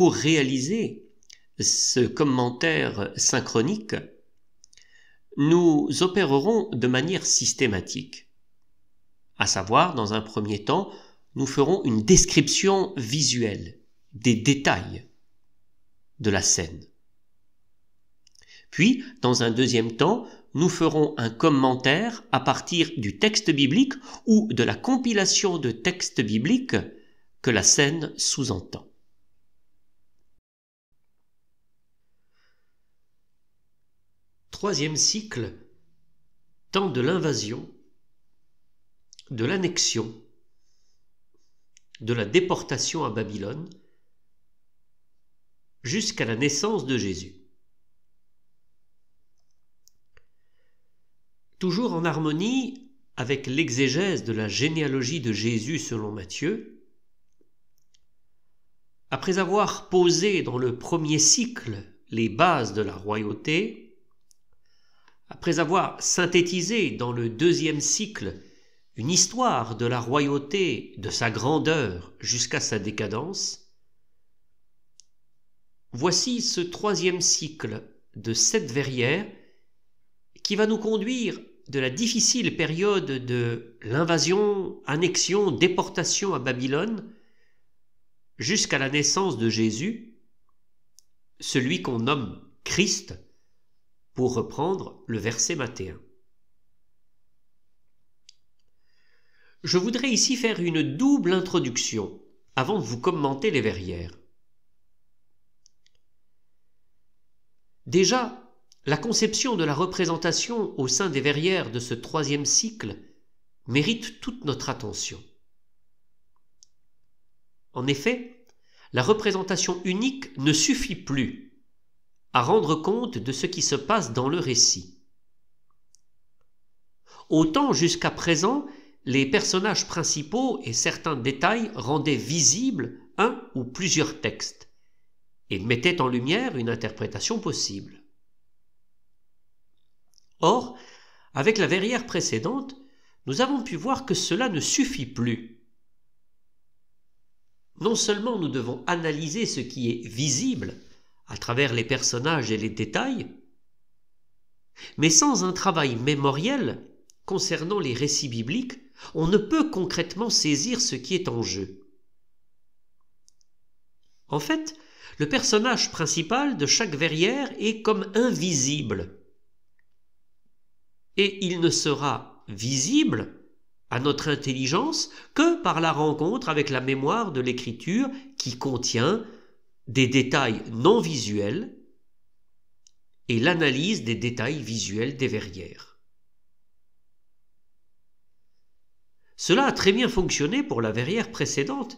pour réaliser ce commentaire synchronique, nous opérerons de manière systématique. À savoir, dans un premier temps, nous ferons une description visuelle des détails de la scène. Puis, dans un deuxième temps, nous ferons un commentaire à partir du texte biblique ou de la compilation de textes bibliques que la scène sous-entend. Troisième cycle, temps de l'invasion, de l'annexion, de la déportation à Babylone, jusqu'à la naissance de Jésus. Toujours en harmonie avec l'exégèse de la généalogie de Jésus selon Matthieu, après avoir posé dans le premier cycle les bases de la royauté, après avoir synthétisé dans le deuxième cycle une histoire de la royauté, de sa grandeur jusqu'à sa décadence, voici ce troisième cycle de 7 verrières qui va nous conduire de la difficile période de l'invasion, annexion, déportation à Babylone jusqu'à la naissance de Jésus, celui qu'on nomme Christ, pour reprendre le verset Matthéen. Je voudrais ici faire une double introduction avant de vous commenter les verrières. Déjà, la conception de la représentation au sein des verrières de ce troisième cycle mérite toute notre attention. En effet, la représentation unique ne suffit plus à rendre compte de ce qui se passe dans le récit. Autant jusqu'à présent, les personnages principaux et certains détails rendaient visibles un ou plusieurs textes et mettaient en lumière une interprétation possible. Or, avec la verrière précédente, nous avons pu voir que cela ne suffit plus. Non seulement nous devons analyser ce qui est visible à travers les personnages et les détails, mais sans un travail mémoriel concernant les récits bibliques, on ne peut concrètement saisir ce qui est en jeu. En fait, le personnage principal de chaque verrière est comme invisible, et il ne sera visible à notre intelligence que par la rencontre avec la mémoire de l'écriture qui contient des détails non visuels et l'analyse des détails visuels des verrières. Cela a très bien fonctionné pour la verrière précédente,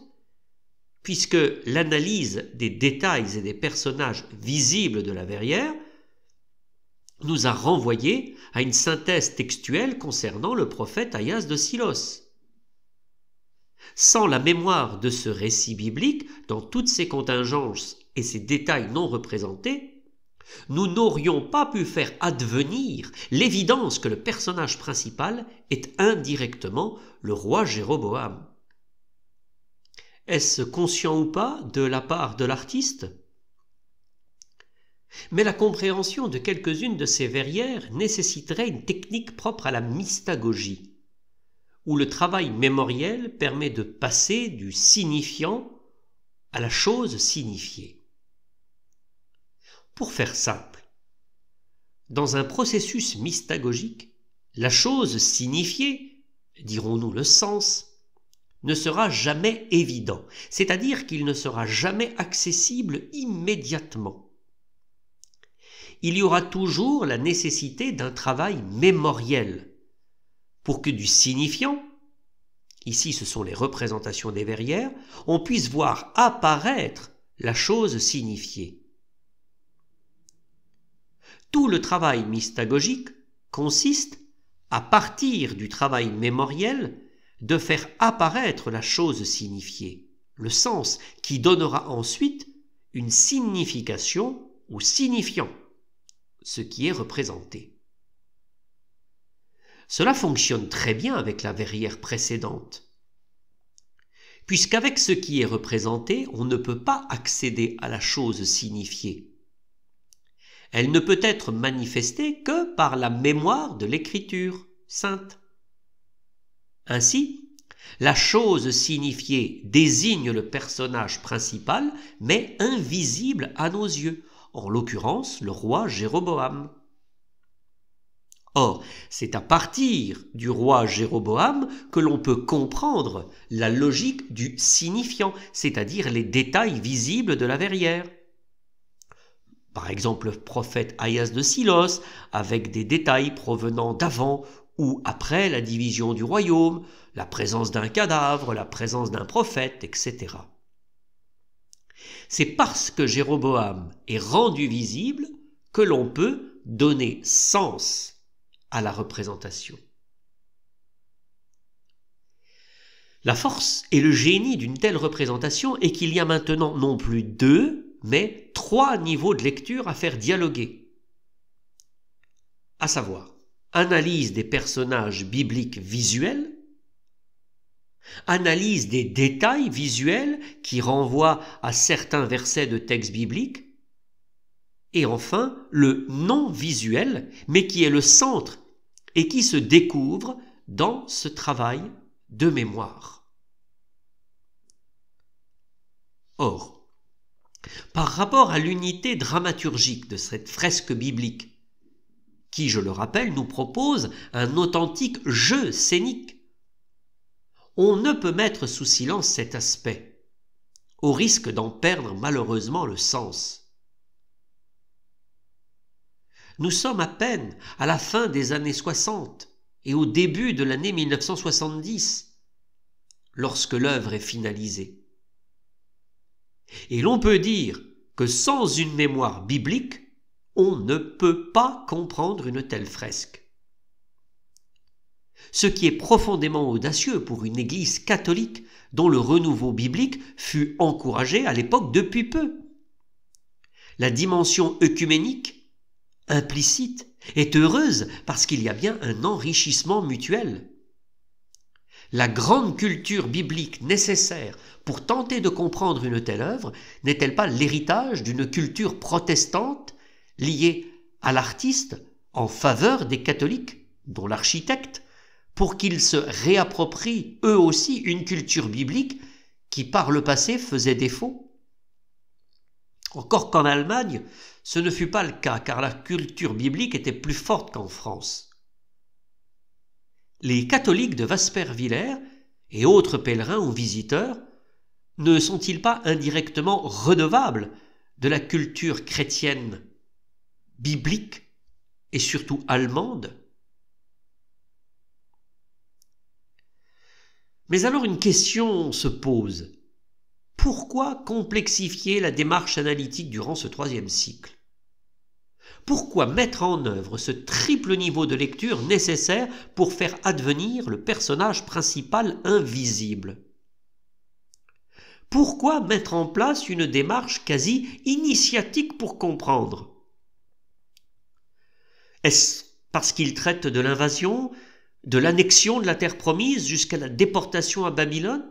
puisque l'analyse des détails et des personnages visibles de la verrière nous a renvoyé à une synthèse textuelle concernant le prophète Ahias de Silos. Sans la mémoire de ce récit biblique, dans toutes ses contingences et ses détails non représentés, nous n'aurions pas pu faire advenir l'évidence que le personnage principal est indirectement le roi Jéroboam. Est-ce conscient ou pas de la part de l'artiste ? Mais la compréhension de quelques-unes de ces verrières nécessiterait une technique propre à la mystagogie, où le travail mémoriel permet de passer du signifiant à la chose signifiée. Pour faire simple, dans un processus mystagogique, la chose signifiée, dirons-nous le sens, ne sera jamais évident, c'est-à-dire qu'il ne sera jamais accessible immédiatement. Il y aura toujours la nécessité d'un travail mémoriel pour que du signifiant, ici ce sont les représentations des verrières, on puisse voir apparaître la chose signifiée. Tout le travail mystagogique consiste, à partir du travail mémoriel, de faire apparaître la chose signifiée, le sens qui donnera ensuite une signification ou signifiant, ce qui est représenté. Cela fonctionne très bien avec la verrière précédente, puisqu'avec ce qui est représenté, on ne peut pas accéder à la chose signifiée. Elle ne peut être manifestée que par la mémoire de l'écriture sainte. Ainsi, la chose signifiée désigne le personnage principal, mais invisible à nos yeux, en l'occurrence le roi Jéroboam. Or, c'est à partir du roi Jéroboam que l'on peut comprendre la logique du signifiant, c'est-à-dire les détails visibles de la verrière. Par exemple, le prophète Ahias de Silos, avec des détails provenant d'avant ou après la division du royaume, la présence d'un cadavre, la présence d'un prophète, etc. C'est parce que Jéroboam est rendu visible que l'on peut donner sens à la représentation. La force et le génie d'une telle représentation est qu'il y a maintenant non plus 2, mais 3 niveaux de lecture à faire dialoguer. À savoir, analyse des personnages bibliques visuels, analyse des détails visuels qui renvoient à certains versets de textes bibliques, et enfin le non visuel, mais qui est le centre et qui se découvre dans ce travail de mémoire. Or, par rapport à l'unité dramaturgique de cette fresque biblique, qui, je le rappelle, nous propose un authentique jeu scénique, on ne peut mettre sous silence cet aspect, au risque d'en perdre malheureusement le sens. Nous sommes à peine à la fin des années 60 et au début de l'année 1970, lorsque l'œuvre est finalisée. Et l'on peut dire que sans une mémoire biblique, on ne peut pas comprendre une telle fresque. Ce qui est profondément audacieux pour une église catholique dont le renouveau biblique fut encouragé à l'époque depuis peu. La dimension œcuménique, implicite, est heureuse parce qu'il y a bien un enrichissement mutuel. La grande culture biblique nécessaire pour tenter de comprendre une telle œuvre n'est-elle pas l'héritage d'une culture protestante liée à l'artiste en faveur des catholiques, dont l'architecte, pour qu'ils se réapproprient eux aussi une culture biblique qui par le passé faisait défaut? Encore qu'en Allemagne, ce ne fut pas le cas, car la culture biblique était plus forte qu'en France. Les catholiques de Waspervillers et autres pèlerins ou visiteurs ne sont-ils pas indirectement redevables de la culture chrétienne, biblique et surtout allemande? Mais alors une question se pose. Pourquoi complexifier la démarche analytique durant ce 3e cycle? Pourquoi mettre en œuvre ce triple niveau de lecture nécessaire pour faire advenir le personnage principal invisible? Pourquoi mettre en place une démarche quasi initiatique pour comprendre? Est-ce parce qu'il traite de l'invasion, de l'annexion de la terre promise jusqu'à la déportation à Babylone?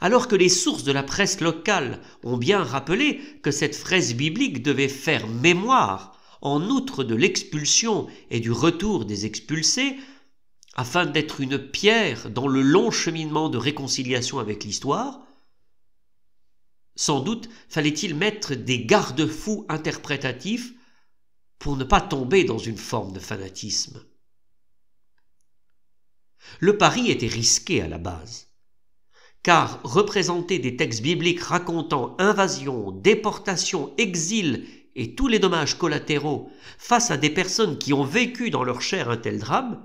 Alors que les sources de la presse locale ont bien rappelé que cette fresque biblique devait faire mémoire, en outre de l'expulsion et du retour des expulsés, afin d'être une pierre dans le long cheminement de réconciliation avec l'histoire, sans doute fallait-il mettre des garde-fous interprétatifs pour ne pas tomber dans une forme de fanatisme. Le pari était risqué à la base. Car représenter des textes bibliques racontant invasion, déportation, exil et tous les dommages collatéraux face à des personnes qui ont vécu dans leur chair un tel drame,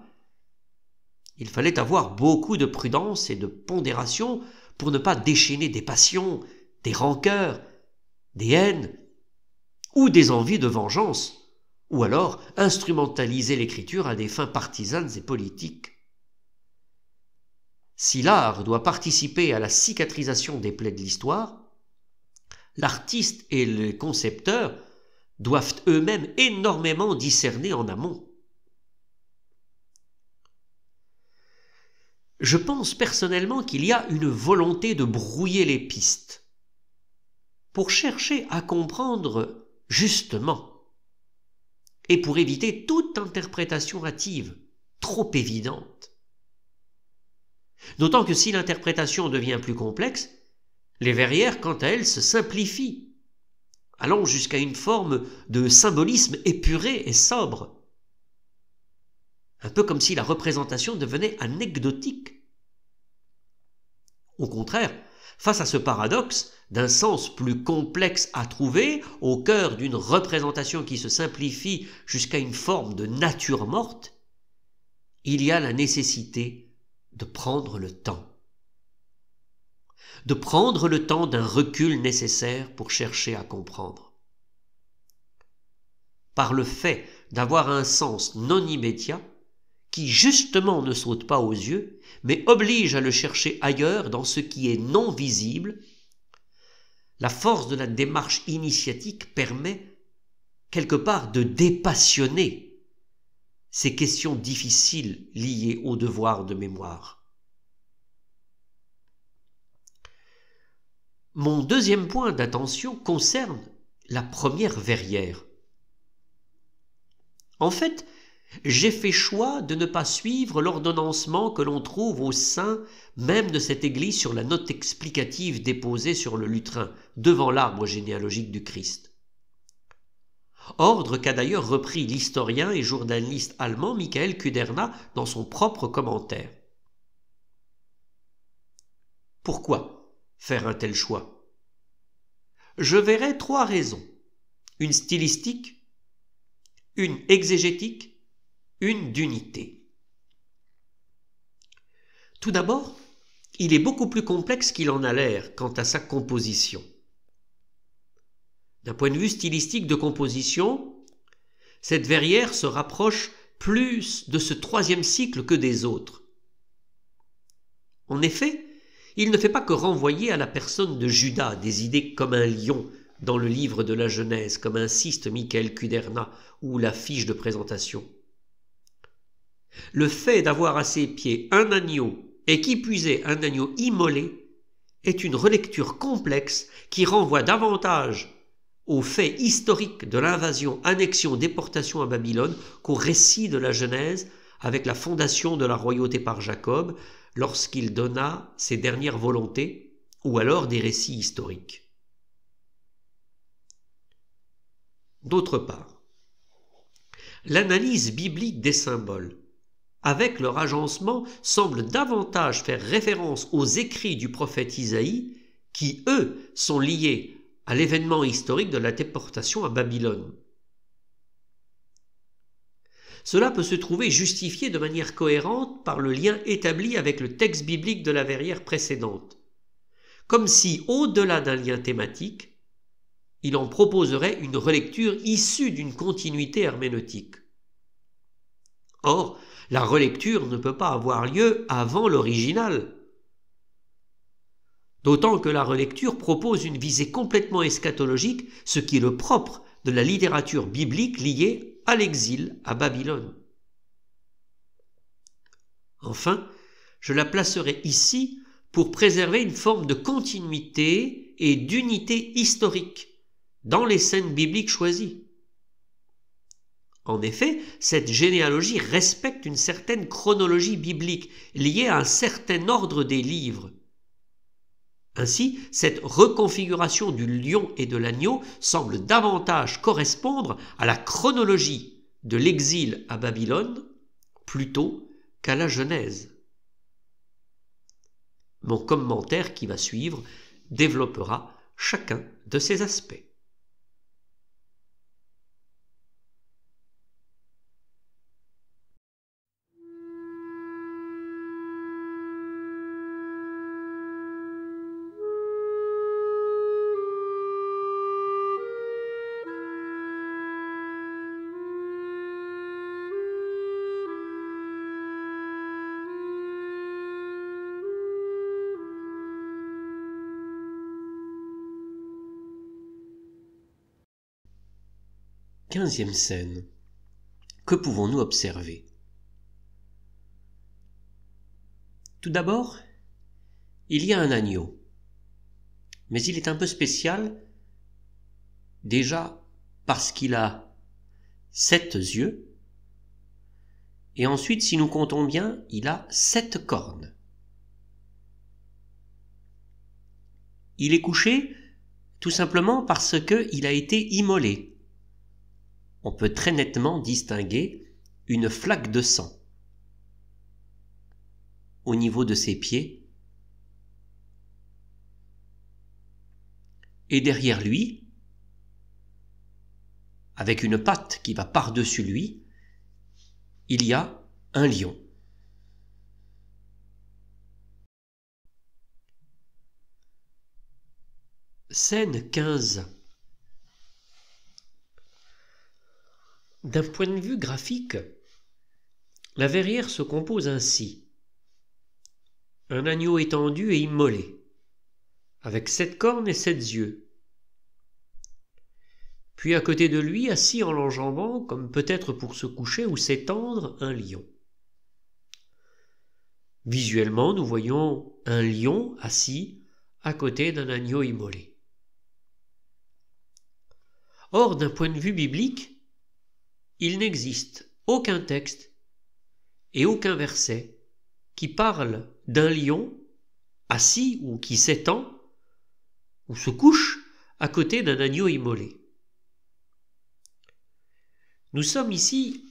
il fallait avoir beaucoup de prudence et de pondération pour ne pas déchaîner des passions, des rancœurs, des haines ou des envies de vengeance, ou alors instrumentaliser l'écriture à des fins partisanes et politiques. Si l'art doit participer à la cicatrisation des plaies de l'histoire, l'artiste et le concepteur doivent eux-mêmes énormément discerner en amont. Je pense personnellement qu'il y a une volonté de brouiller les pistes pour chercher à comprendre justement et pour éviter toute interprétation hâtive, trop évidente. D'autant que si l'interprétation devient plus complexe, les verrières, quant à elles, se simplifient, allant jusqu'à une forme de symbolisme épuré et sobre. Un peu comme si la représentation devenait anecdotique. Au contraire, face à ce paradoxe d'un sens plus complexe à trouver, au cœur d'une représentation qui se simplifie jusqu'à une forme de nature morte, il y a la nécessité de prendre le temps. De prendre le temps d'un recul nécessaire pour chercher à comprendre. Par le fait d'avoir un sens non immédiat, qui justement ne saute pas aux yeux, mais oblige à le chercher ailleurs dans ce qui est non visible, la force de la démarche initiatique permet quelque part de dépassionner ces questions difficiles liées au devoir de mémoire. Mon deuxième point d'attention concerne la première verrière. En fait, j'ai fait choix de ne pas suivre l'ordonnancement que l'on trouve au sein même de cette église sur la note explicative déposée sur le lutrin, devant l'arbre généalogique du Christ. Ordre qu'a d'ailleurs repris l'historien et journaliste allemand Michael Kuderna dans son propre commentaire. Pourquoi faire un tel choix? Je verrai 3 raisons. Une stylistique, une exégétique, une d'unité. Tout d'abord, il est beaucoup plus complexe qu'il en a l'air quant à sa composition. D'un point de vue stylistique de composition, cette verrière se rapproche plus de ce 3e cycle que des autres. En effet, il ne fait pas que renvoyer à la personne de Judas des idées comme un lion dans le livre de la Genèse, comme insiste Michael Kuderna ou la fiche de présentation. Le fait d'avoir à ses pieds un agneau et qui plus est un agneau immolé est une relecture complexe qui renvoie davantage aux faits historiques de l'invasion, annexion, déportation à Babylone qu'au récit de la Genèse avec la fondation de la royauté par Jacob lorsqu'il donna ses dernières volontés ou alors des récits historiques. D'autre part, l'analyse biblique des symboles avec leur agencement, semble davantage faire référence aux écrits du prophète Isaïe, qui, eux, sont liés à l'événement historique de la déportation à Babylone. Cela peut se trouver justifié de manière cohérente par le lien établi avec le texte biblique de la verrière précédente, comme si, au-delà d'un lien thématique, il en proposerait une relecture issue d'une continuité herméneutique. Or, la relecture ne peut pas avoir lieu avant l'original. D'autant que la relecture propose une visée complètement eschatologique, ce qui est le propre de la littérature biblique liée à l'exil à Babylone. Enfin, je la placerai ici pour préserver une forme de continuité et d'unité historique dans les scènes bibliques choisies. En effet, cette généalogie respecte une certaine chronologie biblique liée à un certain ordre des livres. Ainsi, cette reconfiguration du lion et de l'agneau semble davantage correspondre à la chronologie de l'exil à Babylone plutôt qu'à la Genèse. Mon commentaire qui va suivre développera chacun de ces aspects. Quinzième scène. Que pouvons-nous observer? Tout d'abord, il y a un agneau, mais il est un peu spécial, déjà parce qu'il a 7 yeux, et ensuite, si nous comptons bien, il a 7 cornes. Il est couché tout simplement parce qu'il a été immolé. On peut très nettement distinguer une flaque de sang au niveau de ses pieds. Et derrière lui, avec une patte qui va par-dessus lui, il y a un lion. Scène 15. D'un point de vue graphique, la verrière se compose ainsi. Un agneau étendu et immolé, avec 7 cornes et 7 yeux. Puis à côté de lui, assis en l'enjambant, comme peut-être pour se coucher ou s'étendre, un lion. Visuellement, nous voyons un lion assis à côté d'un agneau immolé. Or, d'un point de vue biblique, il n'existe aucun texte et aucun verset qui parle d'un lion assis ou qui s'étend ou se couche à côté d'un agneau immolé. Nous sommes ici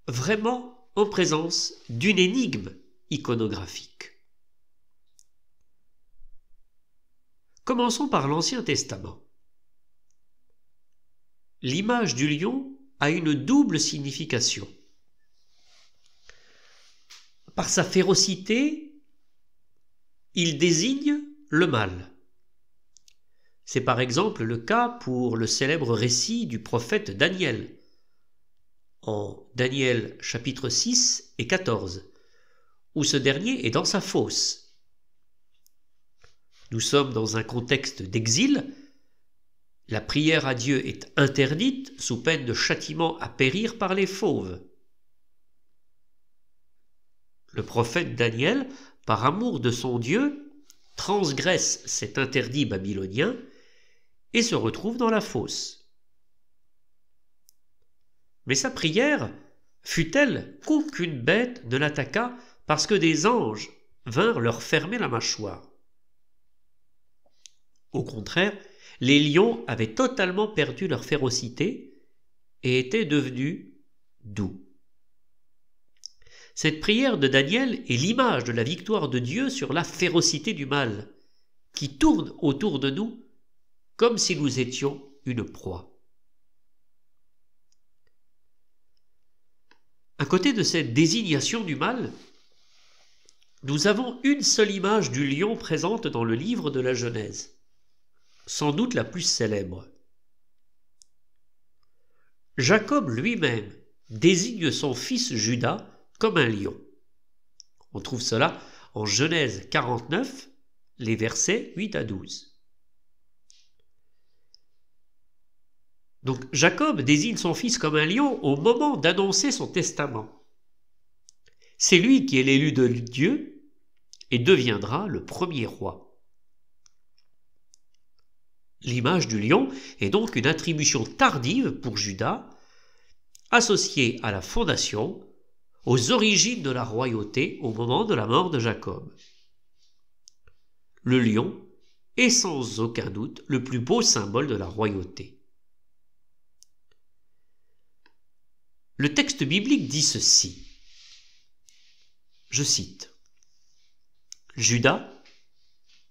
vraiment en présence d'une énigme iconographique. Commençons par l'Ancien Testament. L'image du lion a une double signification. Par sa férocité, il désigne le mal. C'est par exemple le cas pour le célèbre récit du prophète Daniel, en Daniel chapitre 6 et 14, où ce dernier est dans sa fosse. Nous sommes dans un contexte d'exil. La prière à Dieu est interdite sous peine de châtiment à périr par les fauves. Le prophète Daniel, par amour de son Dieu, transgresse cet interdit babylonien et se retrouve dans la fosse. Mais sa prière fut telle qu'aucune bête ne l'attaqua parce que des anges vinrent leur fermer la mâchoire. Au contraire, les lions avaient totalement perdu leur férocité et étaient devenus doux. Cette prière de Daniel est l'image de la victoire de Dieu sur la férocité du mal, qui tourne autour de nous comme si nous étions une proie. À côté de cette désignation du mal, nous avons une seule image du lion présente dans le livre de la Genèse, sans doute la plus célèbre. Jacob lui-même désigne son fils Judas comme un lion. On trouve cela en Genèse 49, les versets 8 à 12. Donc Jacob désigne son fils comme un lion au moment d'annoncer son testament. C'est lui qui est l'élu de Dieu et deviendra le premier roi. L'image du lion est donc une attribution tardive pour Judas, associée à la fondation, aux origines de la royauté au moment de la mort de Jacob. Le lion est sans aucun doute le plus beau symbole de la royauté. Le texte biblique dit ceci, je cite, « Judas,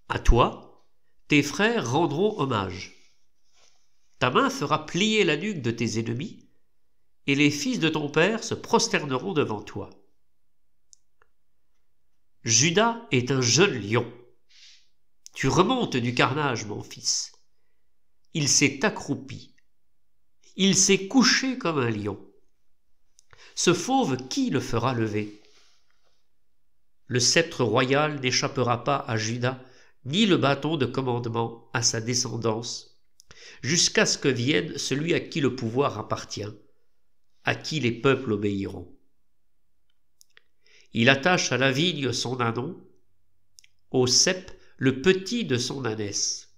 à toi, tes frères rendront hommage. Ta main fera plier la nuque de tes ennemis, et les fils de ton père se prosterneront devant toi. Judas est un jeune lion. Tu remontes du carnage, mon fils. Il s'est accroupi. Il s'est couché comme un lion. Ce fauve, qui le fera lever? Le sceptre royal n'échappera pas à Judas, ni le bâton de commandement à sa descendance, jusqu'à ce que vienne celui à qui le pouvoir appartient, à qui les peuples obéiront. Il attache à la vigne son ânon au cep le petit de son ânesse.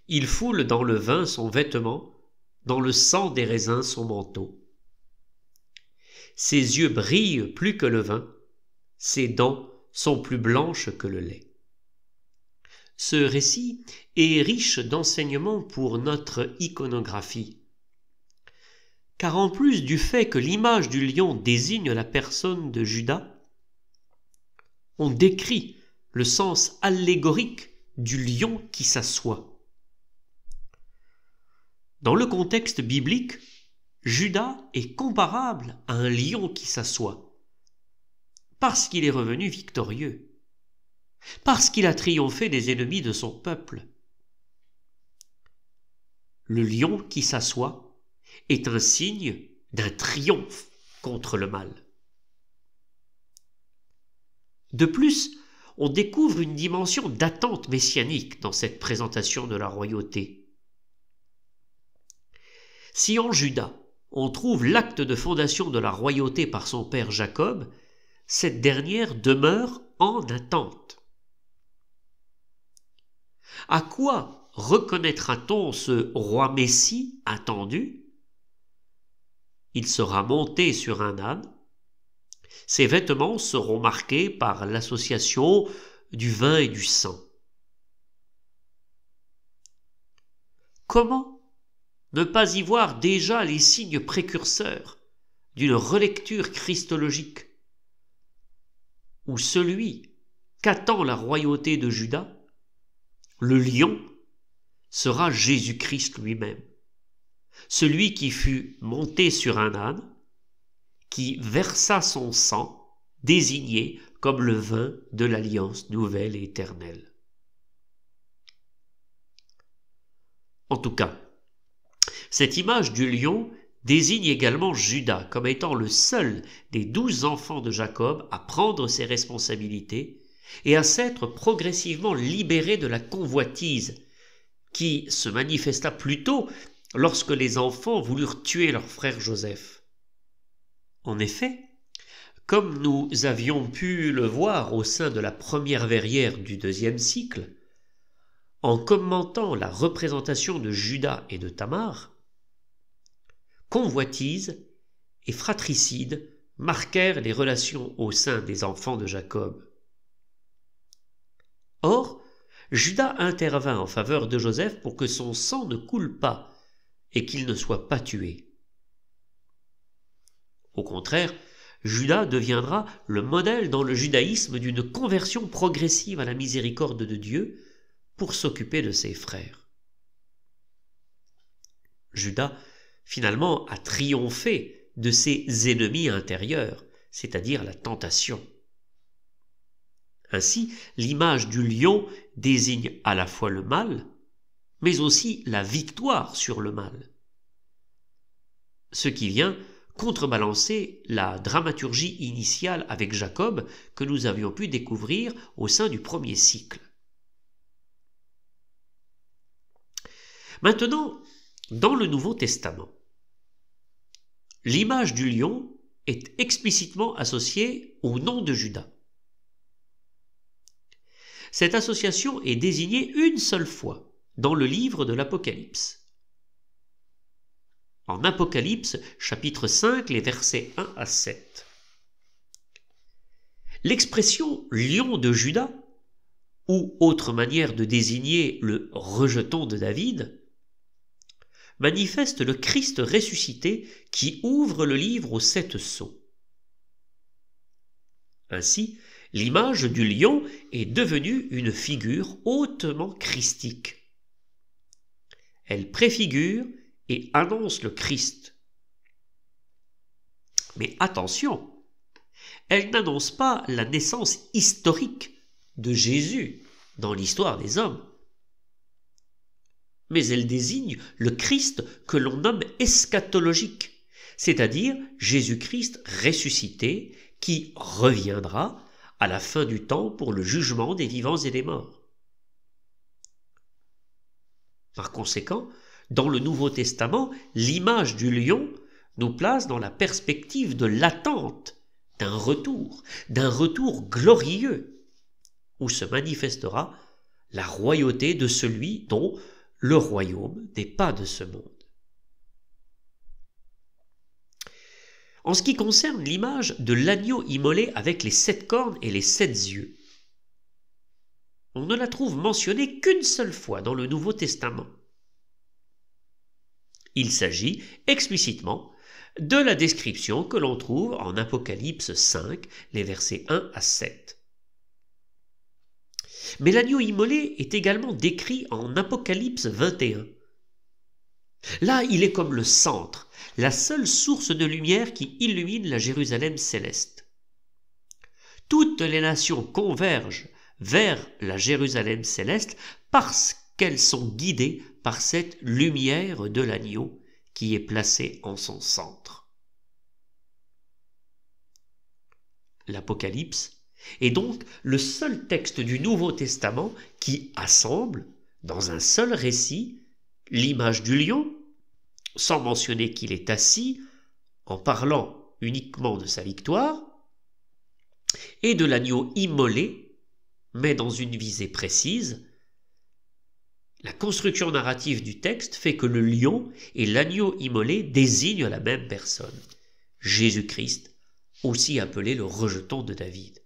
Il foule dans le vin son vêtement, dans le sang des raisins son manteau. Ses yeux brillent plus que le vin, ses dents sont plus blanches que le lait. Ce récit est riche d'enseignements pour notre iconographie. Car en plus du fait que l'image du lion désigne la personne de Judas, on décrit le sens allégorique du lion qui s'assoit. Dans le contexte biblique, Judas est comparable à un lion qui s'assoit, parce qu'il est revenu victorieux, parce qu'il a triomphé des ennemis de son peuple. Le lion qui s'assoit est un signe d'un triomphe contre le mal. De plus, on découvre une dimension d'attente messianique dans cette présentation de la royauté. Si en Judas, on trouve l'acte de fondation de la royauté par son père Jacob, cette dernière demeure en attente. À quoi reconnaîtra-t-on ce roi Messie attendu? Il sera monté sur un âne. Ses vêtements seront marqués par l'association du vin et du sang. Comment ne pas y voir déjà les signes précurseurs d'une relecture christologique, où celui qu'attend la royauté de Juda, le lion, sera Jésus-Christ lui-même, celui qui fut monté sur un âne, qui versa son sang, désigné comme le vin de l'alliance nouvelle et éternelle. En tout cas, cette image du lion désigne également Judas comme étant le seul des 12 enfants de Jacob à prendre ses responsabilités et à s'être progressivement libéré de la convoitise qui se manifesta plus tôt lorsque les enfants voulurent tuer leur frère Joseph. En effet, comme nous avions pu le voir au sein de la première verrière du 2e cycle, en commentant la représentation de Judas et de Tamar, convoitise et fratricide marquèrent les relations au sein des enfants de Jacob. Or, Judas intervint en faveur de Joseph pour que son sang ne coule pas et qu'il ne soit pas tué. Au contraire, Judas deviendra le modèle dans le judaïsme d'une conversion progressive à la miséricorde de Dieu pour s'occuper de ses frères. Judas finalement a triomphé de ses ennemis intérieurs, c'est-à-dire la tentation. Ainsi, l'image du lion désigne à la fois le mal, mais aussi la victoire sur le mal. Ce qui vient contrebalancer la dramaturgie initiale avec Jacob que nous avions pu découvrir au sein du 1er cycle. Maintenant, dans le Nouveau Testament, l'image du lion est explicitement associée au nom de Judas. Cette association est désignée une seule fois dans le livre de l'Apocalypse. En Apocalypse, chapitre 5, les versets 1 à 7. L'expression « lion de Juda » ou autre manière de désigner le rejeton de David, manifeste le Christ ressuscité qui ouvre le livre aux 7 sceaux. Ainsi, l'image du lion est devenue une figure hautement christique. Elle préfigure et annonce le Christ. Mais attention, elle n'annonce pas la naissance historique de Jésus dans l'histoire des hommes. Mais elle désigne le Christ que l'on nomme eschatologique, c'est-à-dire Jésus-Christ ressuscité qui reviendra à la fin du temps pour le jugement des vivants et des morts. Par conséquent, dans le Nouveau Testament, l'image du lion nous place dans la perspective de l'attente d'un retour glorieux, où se manifestera la royauté de celui dont le royaume n'est pas de ce monde. En ce qui concerne l'image de l'agneau immolé avec les 7 cornes et les 7 yeux, on ne la trouve mentionnée qu'une seule fois dans le Nouveau Testament. Il s'agit explicitement de la description que l'on trouve en Apocalypse 5, les versets 1 à 7. Mais l'agneau immolé est également décrit en Apocalypse 21. Là, il est comme le centre, la seule source de lumière qui illumine la Jérusalem céleste. Toutes les nations convergent vers la Jérusalem céleste parce qu'elles sont guidées par cette lumière de l'agneau qui est placée en son centre. L'Apocalypse est donc le seul texte du Nouveau Testament qui assemble, dans un seul récit, l'image du lion, sans mentionner qu'il est assis, en parlant uniquement de sa victoire, et de l'agneau immolé, mais dans une visée précise. La construction narrative du texte fait que le lion et l'agneau immolé désignent la même personne, Jésus-Christ, aussi appelé le rejeton de David.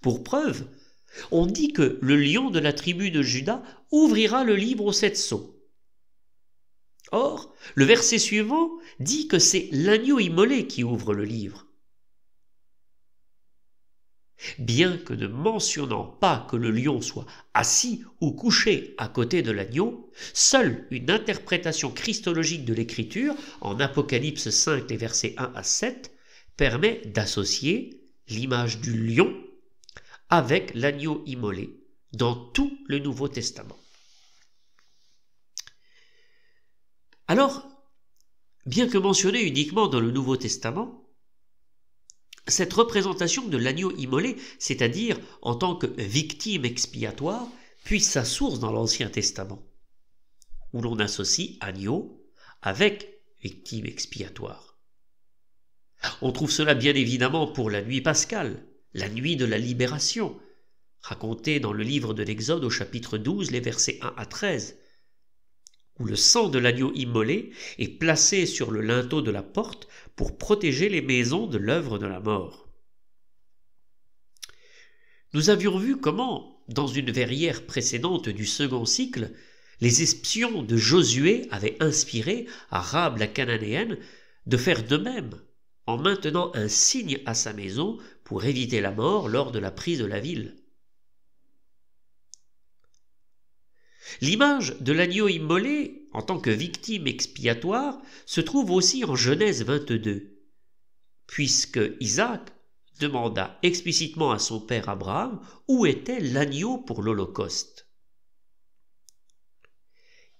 Pour preuve, on dit que le lion de la tribu de Juda ouvrira le livre aux 7 sceaux. Or, le verset suivant dit que c'est l'agneau immolé qui ouvre le livre. Bien que ne mentionnant pas que le lion soit assis ou couché à côté de l'agneau, seule une interprétation christologique de l'écriture, en Apocalypse 5, les versets 1 à 7, permet d'associer l'image du lion avec l'agneau immolé dans tout le Nouveau Testament. Alors, bien que mentionnée uniquement dans le Nouveau Testament, cette représentation de l'agneau immolé, c'est-à-dire en tant que victime expiatoire, puise sa source dans l'Ancien Testament, où l'on associe agneau avec victime expiatoire. On trouve cela bien évidemment pour la nuit pascale, la nuit de la libération, racontée dans le livre de l'Exode au chapitre 12, les versets 1 à 13, où le sang de l'agneau immolé est placé sur le linteau de la porte pour protéger les maisons de l'œuvre de la mort. Nous avions vu comment, dans une verrière précédente du second cycle, les espions de Josué avaient inspiré à Rahab la Cananéenne de faire de même, en maintenant un signe à sa maison pour éviter la mort lors de la prise de la ville. L'image de l'agneau immolé en tant que victime expiatoire se trouve aussi en Genèse 22, puisque Isaac demanda explicitement à son père Abraham où était l'agneau pour l'Holocauste.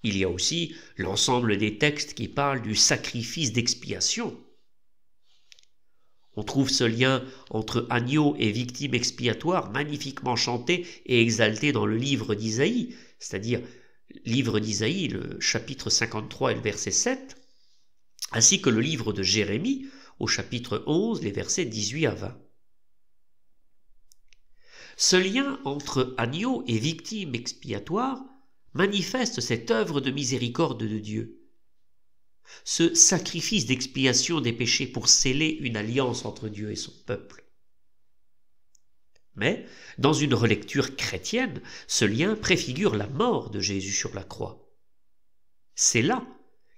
Il y a aussi l'ensemble des textes qui parlent du sacrifice d'expiation. On trouve ce lien entre agneau et victime expiatoire magnifiquement chanté et exalté dans le livre d'Isaïe, c'est-à-dire livre d'Isaïe, le chapitre 53 et le verset 7, ainsi que le livre de Jérémie au chapitre 11, les versets 18 à 20. Ce lien entre agneau et victime expiatoire manifeste cette œuvre de miséricorde de Dieu. Ce sacrifice d'expiation des péchés pour sceller une alliance entre Dieu et son peuple. Mais, dans une relecture chrétienne, ce lien préfigure la mort de Jésus sur la croix. C'est là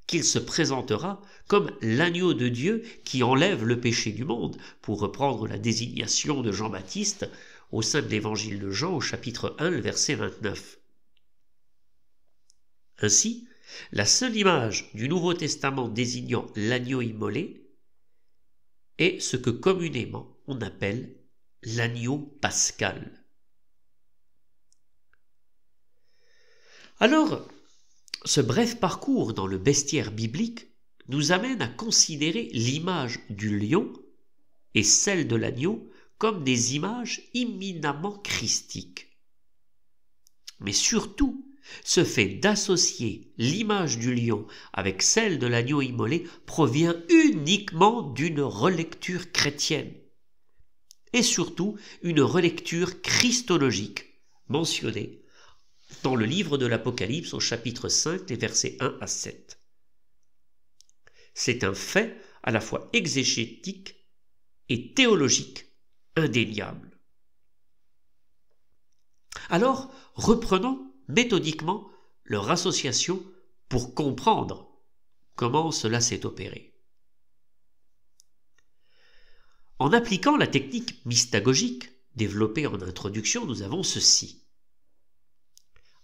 qu'il se présentera comme l'agneau de Dieu qui enlève le péché du monde, pour reprendre la désignation de Jean-Baptiste au sein de l'évangile de Jean au chapitre 1, le verset 29. Ainsi, la seule image du Nouveau Testament désignant l'agneau immolé est ce que communément on appelle l'agneau pascal. Alors, ce bref parcours dans le bestiaire biblique nous amène à considérer l'image du lion et celle de l'agneau comme des images éminemment christiques. Mais surtout, ce fait d'associer l'image du lion avec celle de l'agneau immolé provient uniquement d'une relecture chrétienne. et surtout une relecture christologique mentionnée dans le livre de l'Apocalypse au chapitre 5, les versets 1 à 7. C'est un fait à la fois exégétique et théologique indéniable. Alors, reprenons méthodiquement leur association pour comprendre comment cela s'est opéré. En appliquant la technique mystagogique développée en introduction, nous avons ceci.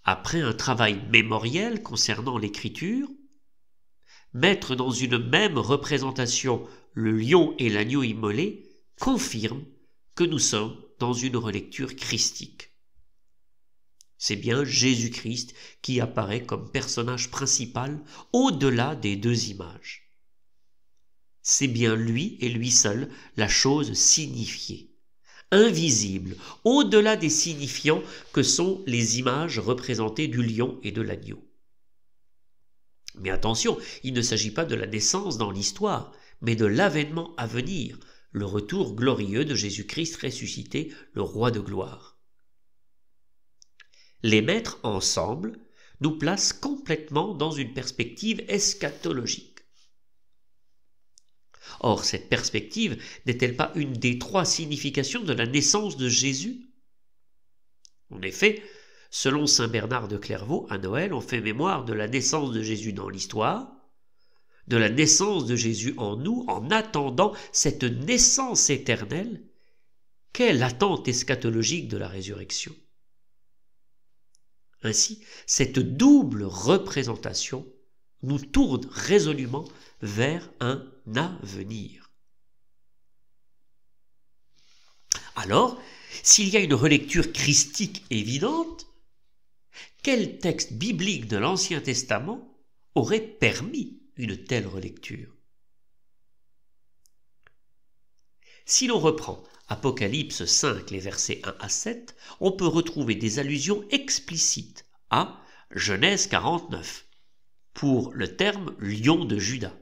Après un travail mémoriel concernant l'écriture, mettre dans une même représentation le lion et l'agneau immolé confirme que nous sommes dans une relecture christique. C'est bien Jésus-Christ qui apparaît comme personnage principal au-delà des deux images. C'est bien lui et lui seul la chose signifiée, invisible, au-delà des signifiants que sont les images représentées du lion et de l'agneau. Mais attention, il ne s'agit pas de la naissance dans l'histoire, mais de l'avènement à venir, le retour glorieux de Jésus-Christ ressuscité, le roi de gloire. Les mettre ensemble nous place complètement dans une perspective eschatologique. Or, cette perspective n'est-elle pas une des trois significations de la naissance de Jésus? En effet, selon saint Bernard de Clairvaux, à Noël, on fait mémoire de la naissance de Jésus dans l'histoire, de la naissance de Jésus en nous, en attendant cette naissance éternelle qu'est l'attente eschatologique de la résurrection. Ainsi, cette double représentation nous tourne résolument vers un avenir. Alors, s'il y a une relecture christique évidente, quel texte biblique de l'Ancien Testament aurait permis une telle relecture? Si l'on reprend Apocalypse 5, les versets 1 à 7, on peut retrouver des allusions explicites à Genèse 49 pour le terme lion de Juda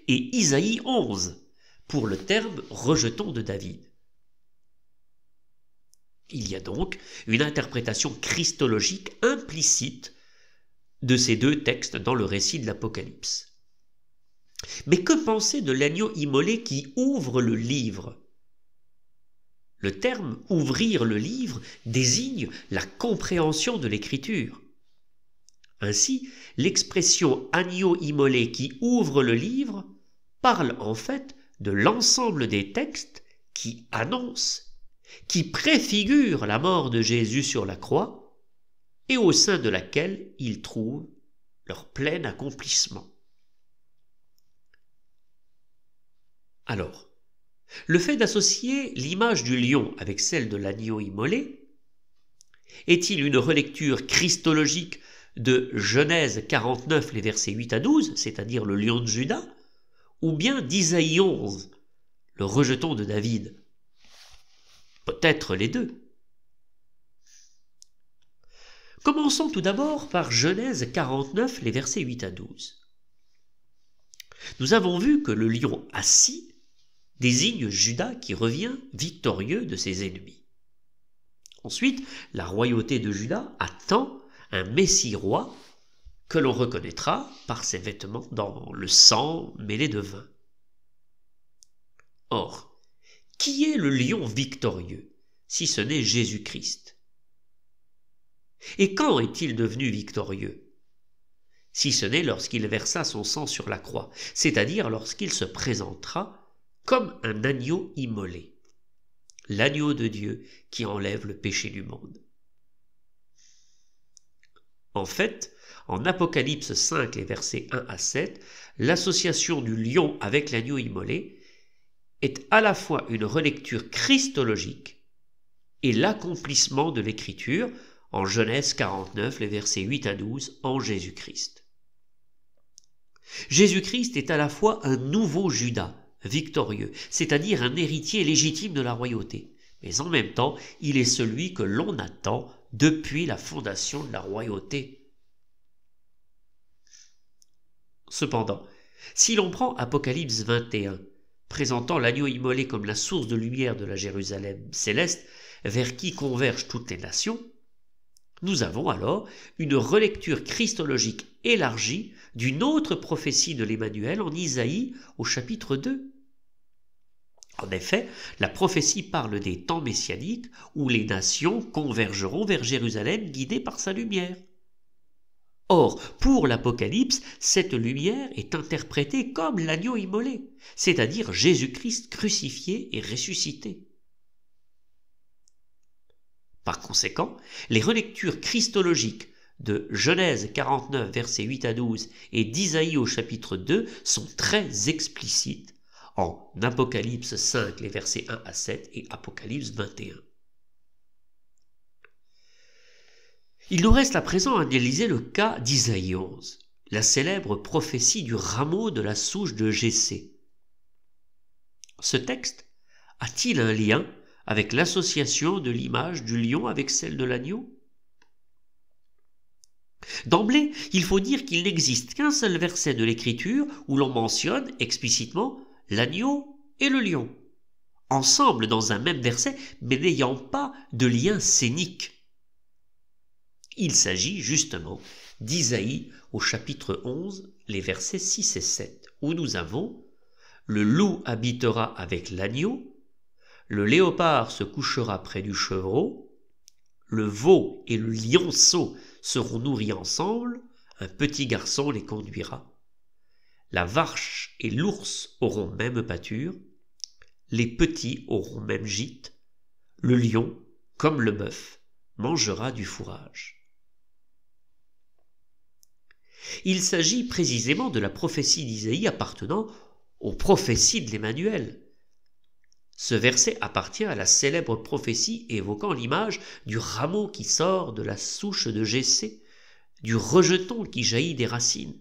et Isaïe 11 pour le terme rejeton de David. Il y a donc une interprétation christologique implicite de ces deux textes dans le récit de l'Apocalypse. Mais que penser de l'agneau immolé qui ouvre le livre? Le terme « ouvrir le livre » désigne la compréhension de l'écriture. Ainsi, l'expression « agneau immolé qui ouvre le livre » parle en fait de l'ensemble des textes qui annoncent, qui préfigurent la mort de Jésus sur la croix et au sein de laquelle ils trouvent leur plein accomplissement. Alors, le fait d'associer l'image du lion avec celle de l'agneau immolé est-il une relecture christologique de Genèse 49, les versets 8 à 12, c'est-à-dire le lion de Juda, ou bien d'Isaïe 11, le rejeton de David? Peut-être les deux. Commençons tout d'abord par Genèse 49, les versets 8 à 12. Nous avons vu que le lion assis désigne Juda qui revient victorieux de ses ennemis. Ensuite, la royauté de Juda attend un Messie-roi que l'on reconnaîtra par ses vêtements dans le sang mêlé de vin. Or, qui est le lion victorieux, si ce n'est Jésus-Christ? Et quand est-il devenu victorieux? Si ce n'est lorsqu'il versa son sang sur la croix, c'est-à-dire lorsqu'il se présentera comme un agneau immolé, l'agneau de Dieu qui enlève le péché du monde. En fait, en Apocalypse 5, les versets 1 à 7, l'association du lion avec l'agneau immolé est à la fois une relecture christologique et l'accomplissement de l'écriture en Genèse 49, les versets 8 à 12, en Jésus-Christ. Jésus-Christ est à la fois un nouveau Juda, victorieux, c'est-à-dire un héritier légitime de la royauté, mais en même temps, il est celui que l'on attend depuis la fondation de la royauté. Cependant, si l'on prend Apocalypse 21, présentant l'agneau immolé comme la source de lumière de la Jérusalem céleste, vers qui convergent toutes les nations, nous avons alors une relecture christologique élargie d'une autre prophétie de l'Emmanuel en Isaïe au chapitre 2. En effet, la prophétie parle des temps messianiques où les nations convergeront vers Jérusalem guidées par sa lumière. Or, pour l'Apocalypse, cette lumière est interprétée comme l'agneau immolé, c'est-à-dire Jésus-Christ crucifié et ressuscité. Par conséquent, les relectures christologiques de Genèse 49, versets 8 à 12 et d'Isaïe au chapitre 2 sont très explicites en Apocalypse 5, les versets 1 à 7 et Apocalypse 21. Il nous reste à présent à analyser le cas d'Isaïe 11, la célèbre prophétie du rameau de la souche de Jessé. Ce texte a-t-il un lien avec l'association de l'image du lion avec celle de l'agneau? D'emblée, il faut dire qu'il n'existe qu'un seul verset de l'Écriture où l'on mentionne explicitement l'agneau et le lion, ensemble dans un même verset, mais n'ayant pas de lien scénique. Il s'agit justement d'Isaïe au chapitre 11, les versets 6 et 7, où nous avons « Le loup habitera avec l'agneau, le léopard se couchera près du chevreau, le veau et le lionceau seront nourris ensemble, un petit garçon les conduira. La vache et l'ours auront même pâture, les petits auront même gîte, le lion, comme le bœuf, mangera du fourrage. » Il s'agit précisément de la prophétie d'Isaïe appartenant aux prophéties de l'Emmanuel. Ce verset appartient à la célèbre prophétie évoquant l'image du rameau qui sort de la souche de Jessé, du rejeton qui jaillit des racines.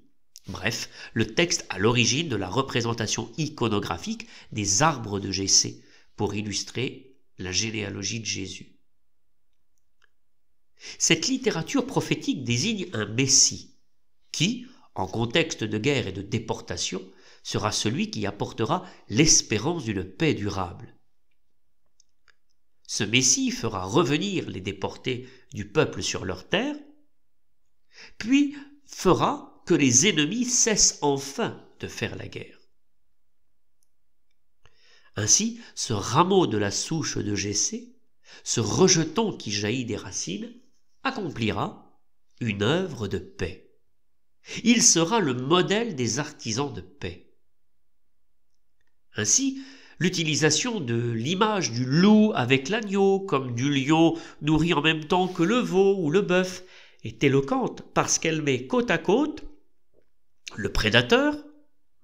Bref, le texte à l'origine de la représentation iconographique des arbres de Jessé pour illustrer la généalogie de Jésus. Cette littérature prophétique désigne un Messie qui, en contexte de guerre et de déportation, sera celui qui apportera l'espérance d'une paix durable. Ce Messie fera revenir les déportés du peuple sur leur terre, puis fera que les ennemis cessent enfin de faire la guerre. Ainsi, ce rameau de la souche de Jessé, ce rejeton qui jaillit des racines, accomplira une œuvre de paix. Il sera le modèle des artisans de paix. Ainsi, l'utilisation de l'image du loup avec l'agneau, comme du lion nourri en même temps que le veau ou le bœuf, est éloquente parce qu'elle met côte à côte le prédateur,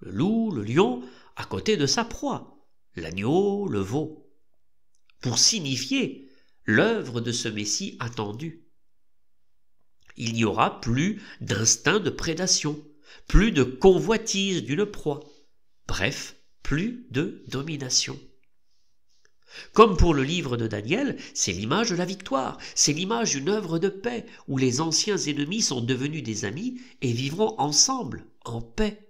le loup, le lion, à côté de sa proie, l'agneau, le veau, pour signifier l'œuvre de ce Messie attendu. Il n'y aura plus d'instinct de prédation, plus de convoitise d'une proie, bref, plus de domination. Comme pour le livre de Daniel, c'est l'image de la victoire, c'est l'image d'une œuvre de paix où les anciens ennemis sont devenus des amis et vivront ensemble, en paix.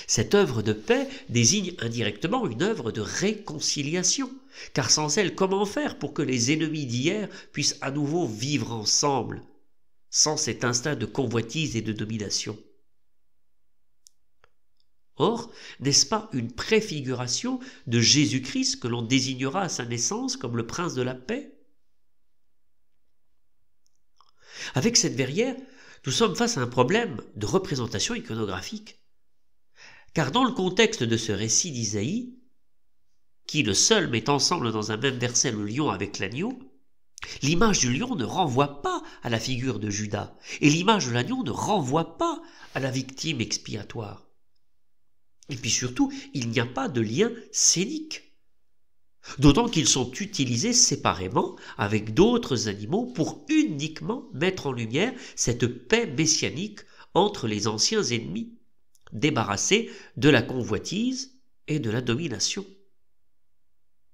Cette œuvre de paix désigne indirectement une œuvre de réconciliation, car sans elle, comment faire pour que les ennemis d'hier puissent à nouveau vivre ensemble, sans cet instinct de convoitise et de domination? Or, n'est-ce pas une préfiguration de Jésus-Christ que l'on désignera à sa naissance comme le prince de la paix? Avec cette verrière, nous sommes face à un problème de représentation iconographique. Car dans le contexte de ce récit d'Isaïe, qui le seul met ensemble dans un même verset le lion avec l'agneau, l'image du lion ne renvoie pas à la figure de Judas, et l'image de l'agneau ne renvoie pas à la victime expiatoire. Et puis surtout, il n'y a pas de lien scénique, d'autant qu'ils sont utilisés séparément avec d'autres animaux pour uniquement mettre en lumière cette paix messianique entre les anciens ennemis, débarrassés de la convoitise et de la domination,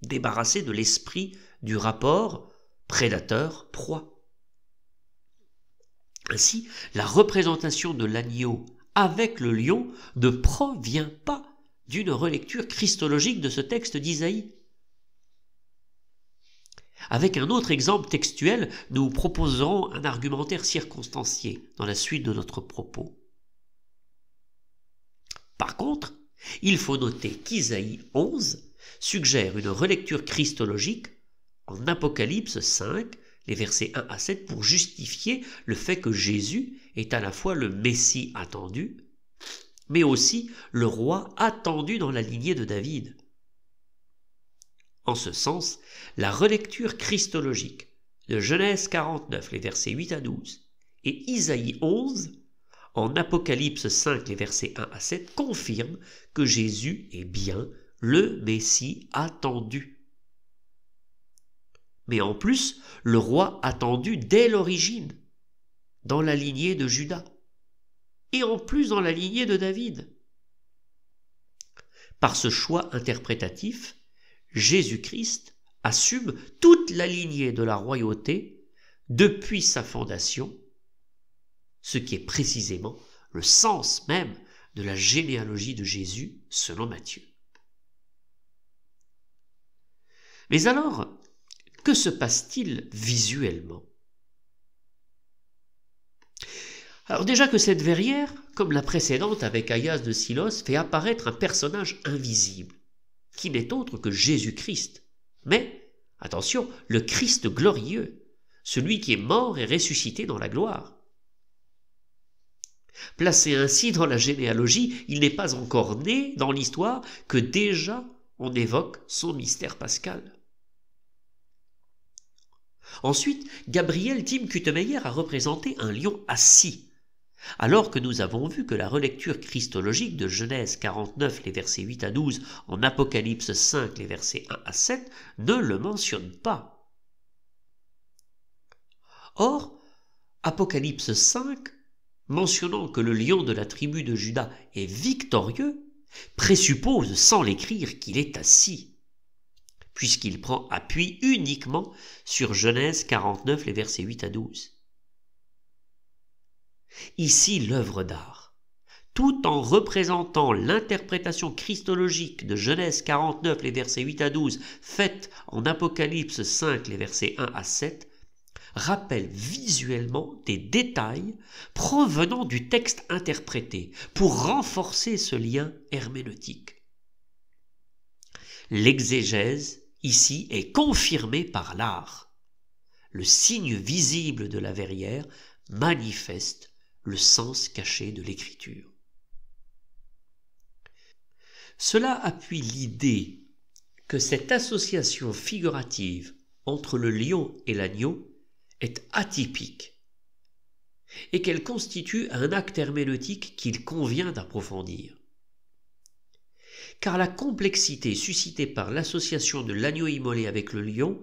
débarrassés de l'esprit du rapport prédateur-proie. Ainsi, la représentation de l'agneau avec le lion ne provient pas d'une relecture christologique de ce texte d'Isaïe. Avec un autre exemple textuel, nous proposerons un argumentaire circonstancié dans la suite de notre propos. Par contre, il faut noter qu'Isaïe 11 suggère une relecture christologique en Apocalypse 5, les versets 1 à 7, pour justifier le fait que Jésus est à la fois le Messie attendu, mais aussi le roi attendu dans la lignée de David. En ce sens, la relecture christologique de Genèse 49, les versets 8 à 12, et Isaïe 11, en Apocalypse 5, les versets 1 à 7, confirme que Jésus est bien le Messie attendu. Mais en plus, le roi attendu dès l'origine, dans la lignée de Juda, et en plus dans la lignée de David. Par ce choix interprétatif, Jésus-Christ assume toute la lignée de la royauté depuis sa fondation, ce qui est précisément le sens même de la généalogie de Jésus selon Matthieu. Mais alors, que se passe-t-il visuellement? Alors déjà que cette verrière, comme la précédente avec Aias de Silos, fait apparaître un personnage invisible, qui n'est autre que Jésus-Christ. Mais, attention, le Christ glorieux, celui qui est mort et ressuscité dans la gloire. Placé ainsi dans la généalogie, il n'est pas encore né dans l'histoire que déjà on évoque son mystère pascal. Ensuite, Gabriel Tim Kutemeyer a représenté un lion assis, alors que nous avons vu que la relecture christologique de Genèse 49, les versets 8 à 12, en Apocalypse 5, les versets 1 à 7, ne le mentionne pas. Or, Apocalypse 5, mentionnant que le lion de la tribu de Juda est victorieux, présuppose sans l'écrire qu'il est assis, puisqu'il prend appui uniquement sur Genèse 49, les versets 8 à 12. Ici l'œuvre d'art, tout en représentant l'interprétation christologique de Genèse 49, les versets 8 à 12, faite en Apocalypse 5, les versets 1 à 7, rappelle visuellement des détails provenant du texte interprété pour renforcer ce lien herméneutique. L'exégèse ici est confirmée par l'art. Le signe visible de la verrière manifeste le sens caché de l'écriture. Cela appuie l'idée que cette association figurative entre le lion et l'agneau est atypique et qu'elle constitue un acte herméneutique qu'il convient d'approfondir. Car la complexité suscitée par l'association de l'agneau immolé avec le lion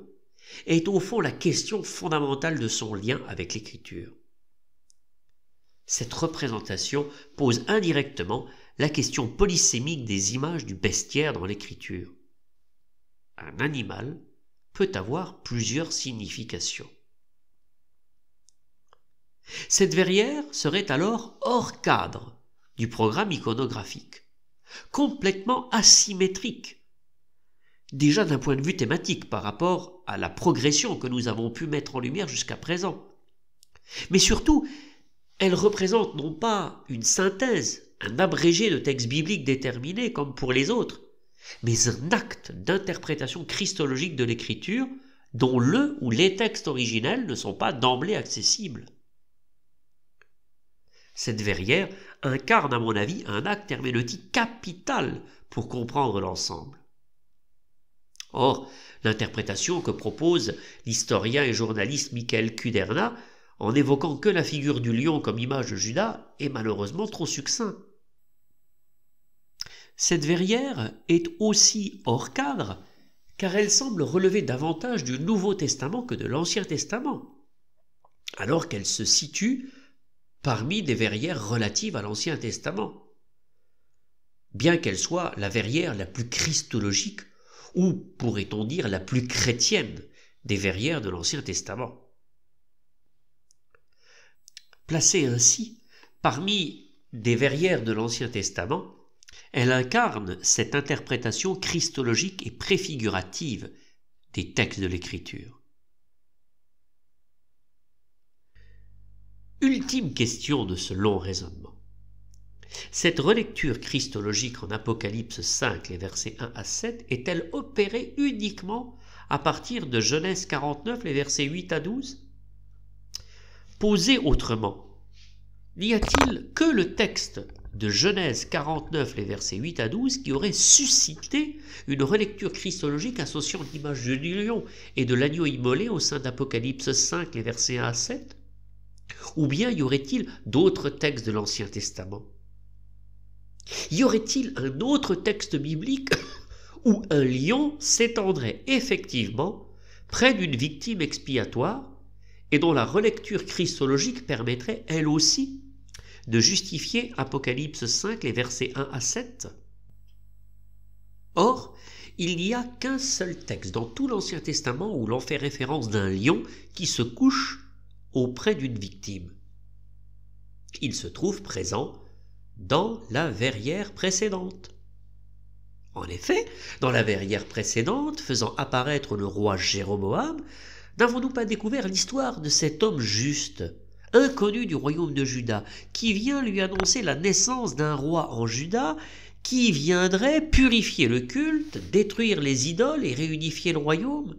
est au fond la question fondamentale de son lien avec l'écriture. Cette représentation pose indirectement la question polysémique des images du bestiaire dans l'écriture. Un animal peut avoir plusieurs significations. Cette verrière serait alors hors cadre du programme iconographique, complètement asymétrique, déjà d'un point de vue thématique par rapport à la progression que nous avons pu mettre en lumière jusqu'à présent. Mais surtout, elle représente non pas une synthèse, un abrégé de textes bibliques déterminés comme pour les autres, mais un acte d'interprétation christologique de l'écriture dont le ou les textes originels ne sont pas d'emblée accessibles. Cette verrière incarne à mon avis un acte herméneutique capital pour comprendre l'ensemble. Or, l'interprétation que propose l'historien et journaliste Michael Kuderna, en n'évoquant que la figure du lion comme image de Judas, est malheureusement trop succinct. Cette verrière est aussi hors cadre, car elle semble relever davantage du Nouveau Testament que de l'Ancien Testament, alors qu'elle se situe parmi des verrières relatives à l'Ancien Testament, bien qu'elle soit la verrière la plus christologique, ou pourrait-on dire la plus chrétienne des verrières de l'Ancien Testament. Placée ainsi parmi des verrières de l'Ancien Testament, Elle incarne cette interprétation christologique et préfigurative des textes de l'Écriture. Ultime question de ce long raisonnement. Cette relecture christologique en Apocalypse 5, les versets 1 à 7, est-elle opérée uniquement à partir de Genèse 49, les versets 8 à 12 ? Posé autrement, n'y a-t-il que le texte de Genèse 49, les versets 8 à 12, qui aurait suscité une relecture christologique associant l'image du lion et de l'agneau immolé au sein d'Apocalypse 5, les versets 1 à 7 ? Ou bien y aurait-il d'autres textes de l'Ancien Testament ? Y aurait-il un autre texte biblique où un lion s'étendrait effectivement près d'une victime expiatoire et dont la relecture christologique permettrait elle aussi de justifier Apocalypse 5, les versets 1 à 7 ? Or, il n'y a qu'un seul texte dans tout l'Ancien Testament où l'on fait référence d'un lion qui se couche auprès d'une victime. Il se trouve présent dans la verrière précédente. En effet, dans la verrière précédente, faisant apparaître le roi Jéroboam, n'avons-nous pas découvert l'histoire de cet homme juste, inconnu du royaume de Juda, qui vient lui annoncer la naissance d'un roi en Juda, qui viendrait purifier le culte, détruire les idoles et réunifier le royaume ?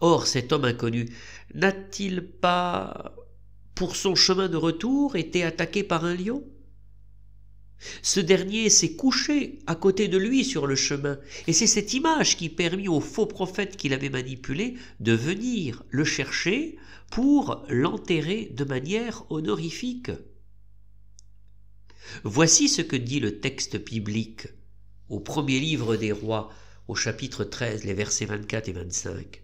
Or, cet homme inconnu n'a-t-il pas, pour son chemin de retour, été attaqué par un lion ? Ce dernier s'est couché à côté de lui sur le chemin, et c'est cette image qui permit au faux prophète qui l'avait manipulé de venir le chercher pour l'enterrer de manière honorifique. Voici ce que dit le texte biblique au premier livre des rois, au chapitre 13, les versets 24 et 25.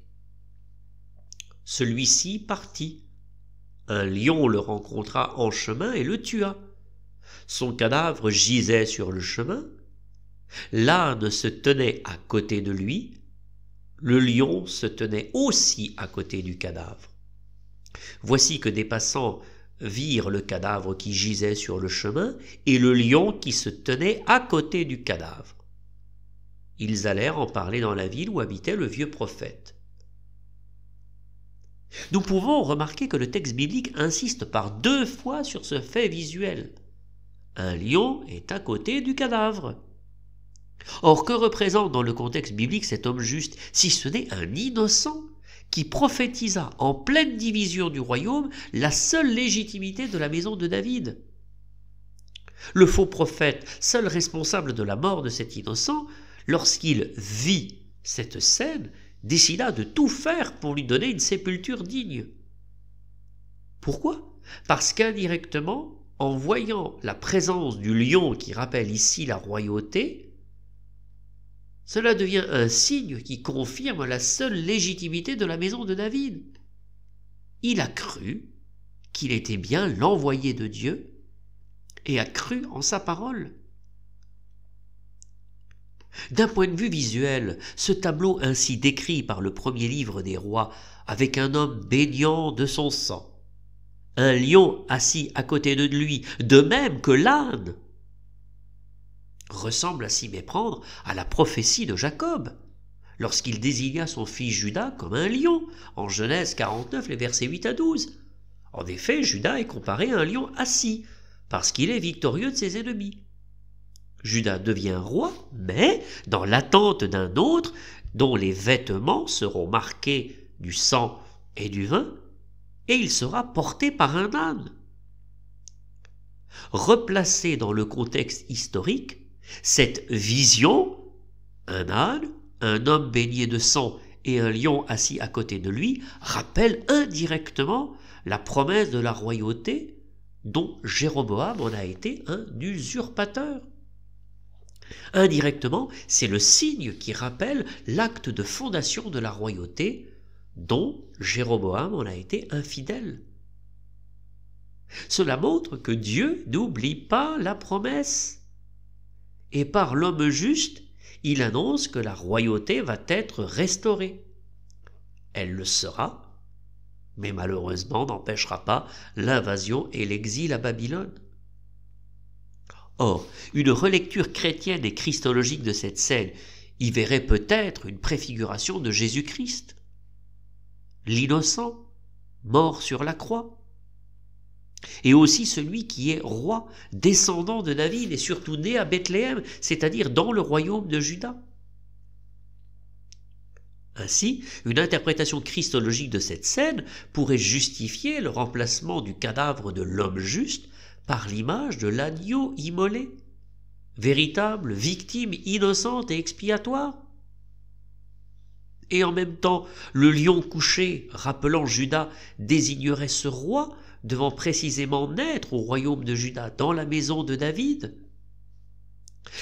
Celui-ci partit. Un lion le rencontra en chemin et le tua. Son cadavre gisait sur le chemin. L'âne se tenait à côté de lui. Le lion se tenait aussi à côté du cadavre. Voici que des passants virent le cadavre qui gisait sur le chemin et le lion qui se tenait à côté du cadavre. Ils allèrent en parler dans la ville où habitait le vieux prophète. Nous pouvons remarquer que le texte biblique insiste par 2 fois sur ce fait visuel. Un lion est à côté du cadavre. Or, que représente dans le contexte biblique cet homme juste, si ce n'est un innocent qui prophétisa en pleine division du royaume la seule légitimité de la maison de David ? Le faux prophète, seul responsable de la mort de cet innocent, lorsqu'il vit cette scène, décida de tout faire pour lui donner une sépulture digne. Pourquoi ? Parce qu'indirectement, en voyant la présence du lion qui rappelle ici la royauté, cela devient un signe qui confirme la seule légitimité de la maison de David. Il a cru qu'il était bien l'envoyé de Dieu et a cru en sa parole. D'un point de vue visuel, ce tableau ainsi décrit par le premier livre des rois, avec un homme baignant de son sang, un lion assis à côté de lui, de même que l'âne, ressemble à s'y méprendre à la prophétie de Jacob, lorsqu'il désigna son fils Juda comme un lion, en Genèse 49, les versets 8 à 12. En effet, Juda est comparé à un lion assis, parce qu'il est victorieux de ses ennemis. Juda devient roi, mais dans l'attente d'un autre, dont les vêtements seront marqués du sang et du vin, et il sera porté par un âne. Replacé dans le contexte historique, cette vision, un âne, un homme baigné de sang et un lion assis à côté de lui, rappelle indirectement la promesse de la royauté dont Jéroboam en a été un usurpateur. Indirectement, c'est le signe qui rappelle l'acte de fondation de la royauté dont Jéroboam en a été infidèle. Cela montre que Dieu n'oublie pas la promesse. Et par l'homme juste, il annonce que la royauté va être restaurée. Elle le sera, mais malheureusement n'empêchera pas l'invasion et l'exil à Babylone. Or, une relecture chrétienne et christologique de cette scène y verrait peut-être une préfiguration de Jésus-Christ, l'innocent, mort sur la croix, et aussi celui qui est roi, descendant de David et surtout né à Bethléem, c'est-à-dire dans le royaume de Juda. Ainsi, une interprétation christologique de cette scène pourrait justifier le remplacement du cadavre de l'homme juste par l'image de l'agneau immolé, véritable victime innocente et expiatoire. Et en même temps, le lion couché, rappelant Juda, désignerait ce roi devant précisément naître au royaume de Juda, dans la maison de David.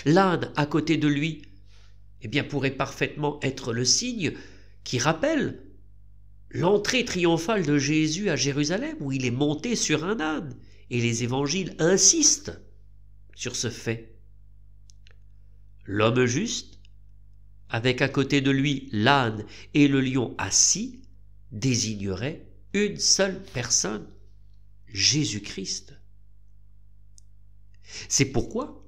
L'âne à côté de lui, pourrait parfaitement être le signe qui rappelle l'entrée triomphale de Jésus à Jérusalem, où il est monté sur un âne, et les évangiles insistent sur ce fait. L'homme juste, avec à côté de lui l'âne et le lion assis, désignerait une seule personne, Jésus-Christ. C'est pourquoi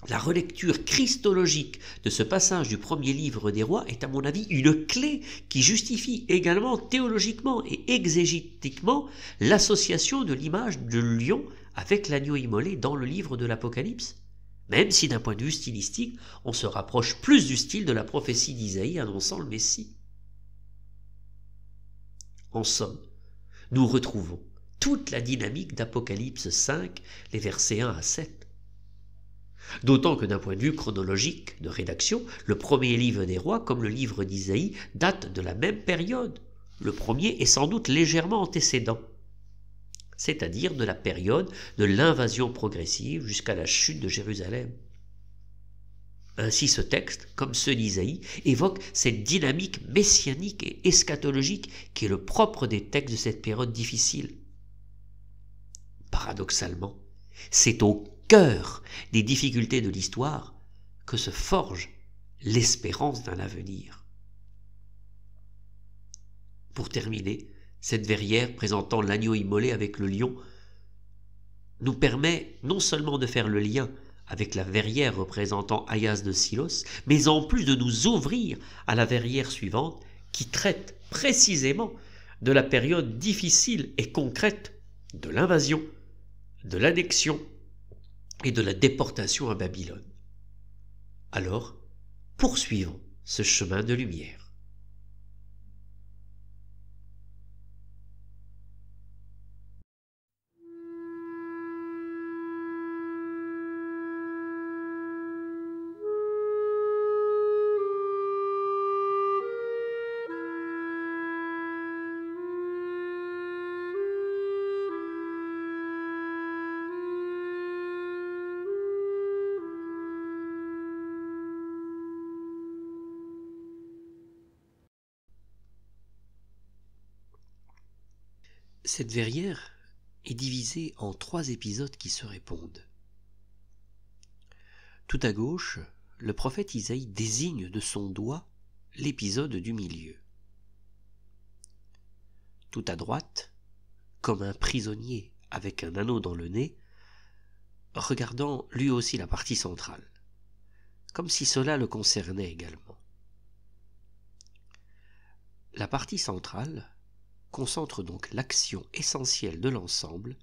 la relecture christologique de ce passage du premier livre des rois est à mon avis une clé qui justifie également théologiquement et exégétiquement l'association de l'image de lion avec l'agneau immolé dans le livre de l'Apocalypse, même si d'un point de vue stylistique, on se rapproche plus du style de la prophétie d'Isaïe annonçant le Messie. En somme, nous retrouvons toute la dynamique d'Apocalypse 5, les versets 1 à 7. D'autant que d'un point de vue chronologique de rédaction, le premier livre des rois, comme le livre d'Isaïe, date de la même période. Le premier est sans doute légèrement antécédent, c'est-à-dire de la période de l'invasion progressive jusqu'à la chute de Jérusalem. Ainsi ce texte, comme ceux d'Isaïe, évoque cette dynamique messianique et eschatologique qui est le propre des textes de cette période difficile. Paradoxalement, c'est au cœur des difficultés de l'histoire que se forge l'espérance d'un avenir. Pour terminer, cette verrière présentant l'agneau immolé avec le lion nous permet non seulement de faire le lien avec la verrière représentant Aias de Silos, mais en plus de nous ouvrir à la verrière suivante qui traite précisément de la période difficile et concrète de l'invasion, de l'annexion et de la déportation à Babylone. Alors, poursuivons ce chemin de lumière. Cette verrière est divisée en 3 épisodes qui se répondent. Tout à gauche, le prophète Isaïe désigne de son doigt l'épisode du milieu. Tout à droite, comme un prisonnier avec un anneau dans le nez, regardant lui aussi la partie centrale, comme si cela le concernait également. La partie centrale concentre donc l'action essentielle de l'ensemble,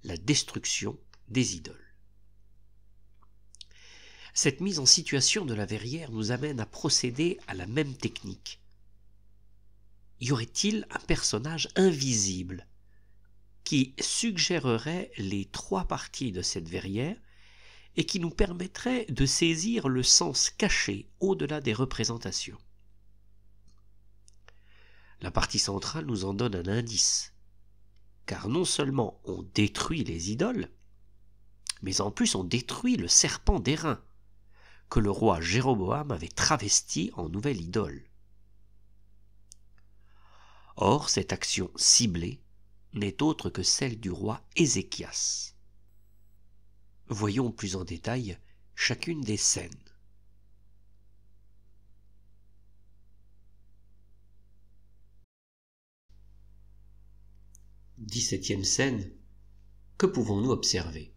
la destruction des idoles. Cette mise en situation de la verrière nous amène à procéder à la même technique. Y aurait-il un personnage invisible qui suggérerait les 3 parties de cette verrière et qui nous permettrait de saisir le sens caché au-delà des représentations? La partie centrale nous en donne un indice, car non seulement on détruit les idoles, mais en plus on détruit le serpent d'airain que le roi Jéroboam avait travesti en nouvelle idole. Or, cette action ciblée n'est autre que celle du roi Ézéchias. Voyons plus en détail chacune des scènes. 17e scène. Que pouvons-nous observer?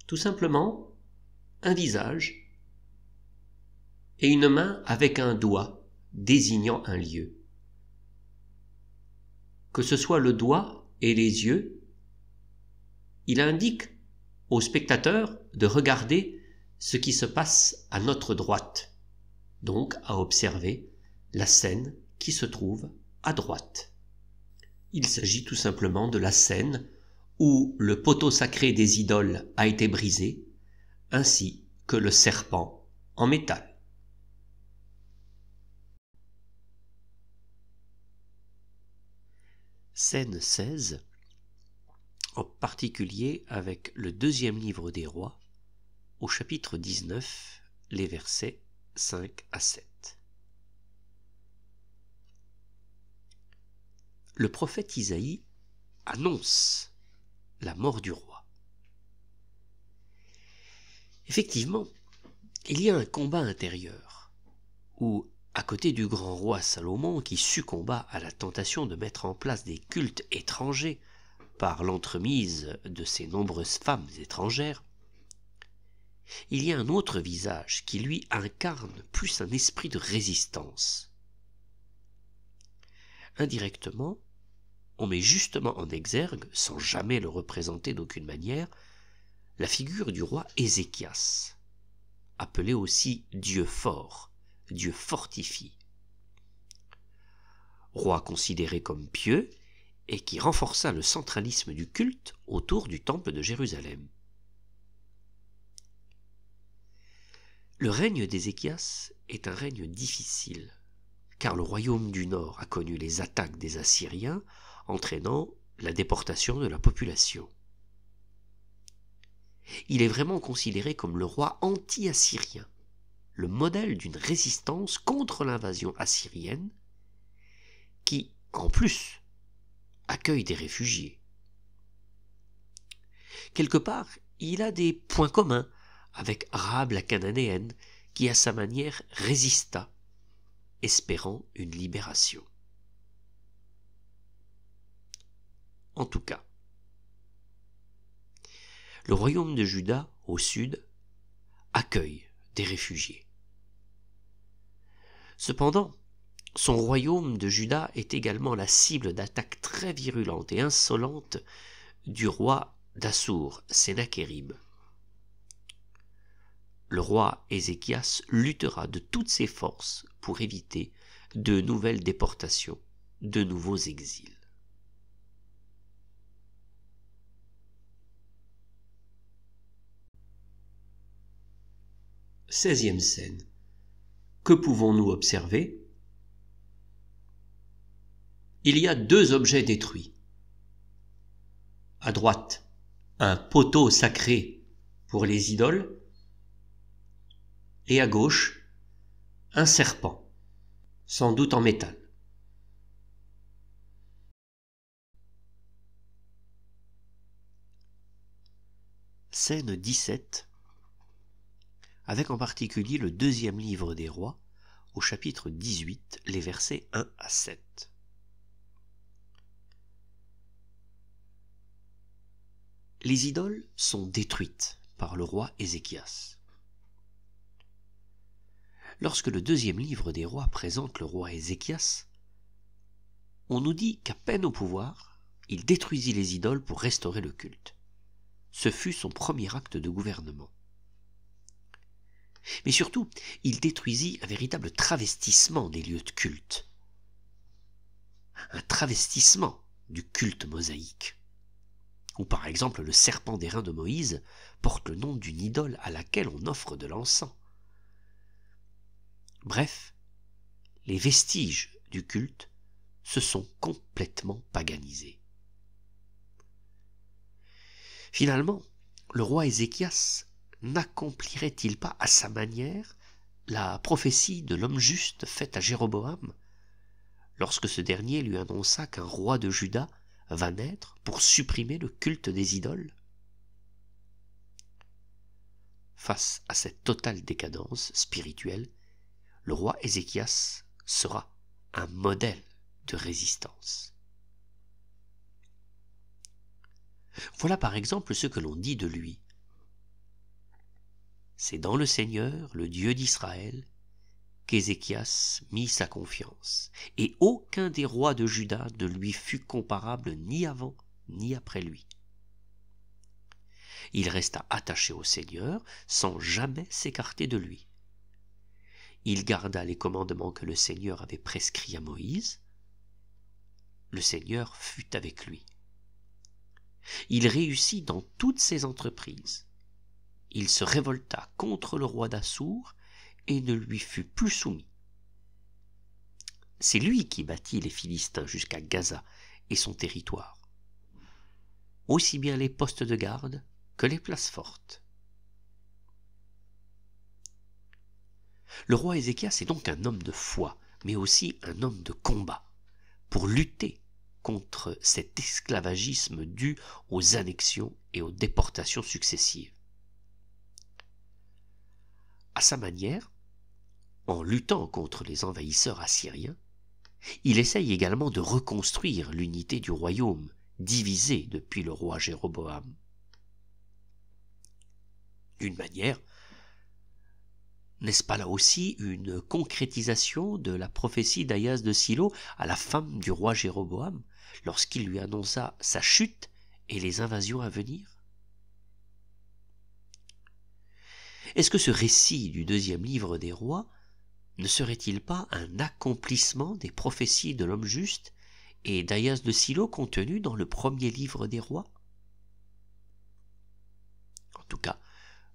Tout simplement, un visage et une main avec un doigt désignant un lieu. Que ce soit le doigt et les yeux, il indique au spectateur de regarder ce qui se passe à notre droite, donc à observer la scène qui se trouve à droite. Il s'agit tout simplement de la scène où le poteau sacré des idoles a été brisé, ainsi que le serpent en métal. Scène 16, en particulier avec le deuxième livre des rois, au chapitre 19, les versets 5 à 7. Le prophète Isaïe annonce la mort du roi. Effectivement, il y a un combat intérieur où, à côté du grand roi Salomon qui succomba à la tentation de mettre en place des cultes étrangers par l'entremise de ses nombreuses femmes étrangères, il y a un autre visage qui lui incarne plus un esprit de résistance. Indirectement, on met justement en exergue, sans jamais le représenter d'aucune manière, la figure du roi Ézéchias, appelé aussi Dieu fort, Dieu fortifie. Roi considéré comme pieux et qui renforça le centralisme du culte autour du temple de Jérusalem. Le règne d'Ézéchias est un règne difficile, car le royaume du Nord a connu les attaques des Assyriens, entraînant la déportation de la population. Il est vraiment considéré comme le roi anti-assyrien, le modèle d'une résistance contre l'invasion assyrienne, qui, en plus, accueille des réfugiés. Quelque part, il a des points communs avec Rahab la Cananéenne, qui à sa manière résista, espérant une libération. En tout cas, le royaume de Juda, au sud, accueille des réfugiés. Cependant, son royaume de Juda est également la cible d'attaques très virulentes et insolentes du roi d'Assour, Sennachérib. Le roi Ézéchias luttera de toutes ses forces pour éviter de nouvelles déportations, de nouveaux exils. 16e scène. Que pouvons-nous observer? Il y a deux objets détruits. À droite, un poteau sacré pour les idoles, et à gauche, un serpent, sans doute en métal. Scène 17, avec en particulier le deuxième livre des rois, au chapitre 18, les versets 1 à 7. Les idoles sont détruites par le roi Ézéchias. Lorsque le deuxième livre des rois présente le roi Ézéchias, on nous dit qu'à peine au pouvoir, il détruisit les idoles pour restaurer le culte. Ce fut son premier acte de gouvernement. Mais surtout, il détruisit un véritable travestissement des lieux de culte. Un travestissement du culte mosaïque. Où par exemple le serpent d'airain de Moïse porte le nom d'une idole à laquelle on offre de l'encens. Bref, les vestiges du culte se sont complètement paganisés. Finalement, le roi Ézéchias n'accomplirait-il pas à sa manière la prophétie de l'homme juste faite à Jéroboam, lorsque ce dernier lui annonça qu'un roi de Juda va naître pour supprimer le culte des idoles? Face à cette totale décadence spirituelle, le roi Ézéchias sera un modèle de résistance. Voilà par exemple ce que l'on dit de lui. C'est dans le Seigneur, le Dieu d'Israël, qu'Ézéchias mit sa confiance, et aucun des rois de Juda ne lui fut comparable ni avant ni après lui. Il resta attaché au Seigneur sans jamais s'écarter de lui. Il garda les commandements que le Seigneur avait prescrits à Moïse. Le Seigneur fut avec lui. Il réussit dans toutes ses entreprises. Il se révolta contre le roi d'Assour et ne lui fut plus soumis. C'est lui qui battit les Philistins jusqu'à Gaza et son territoire, aussi bien les postes de garde que les places fortes. Le roi Ézéchias est donc un homme de foi, mais aussi un homme de combat, pour lutter contre cet esclavagisme dû aux annexions et aux déportations successives. À sa manière, en luttant contre les envahisseurs assyriens, il essaye également de reconstruire l'unité du royaume, divisé depuis le roi Jéroboam. D'une manière, n'est-ce pas là aussi une concrétisation de la prophétie d'Ahias de Silo à la femme du roi Jéroboam, lorsqu'il lui annonça sa chute et les invasions à venir? Est-ce que ce récit du deuxième livre des rois ne serait-il pas un accomplissement des prophéties de l'homme juste et d'Ahias de Silo contenues dans le premier livre des rois? En tout cas,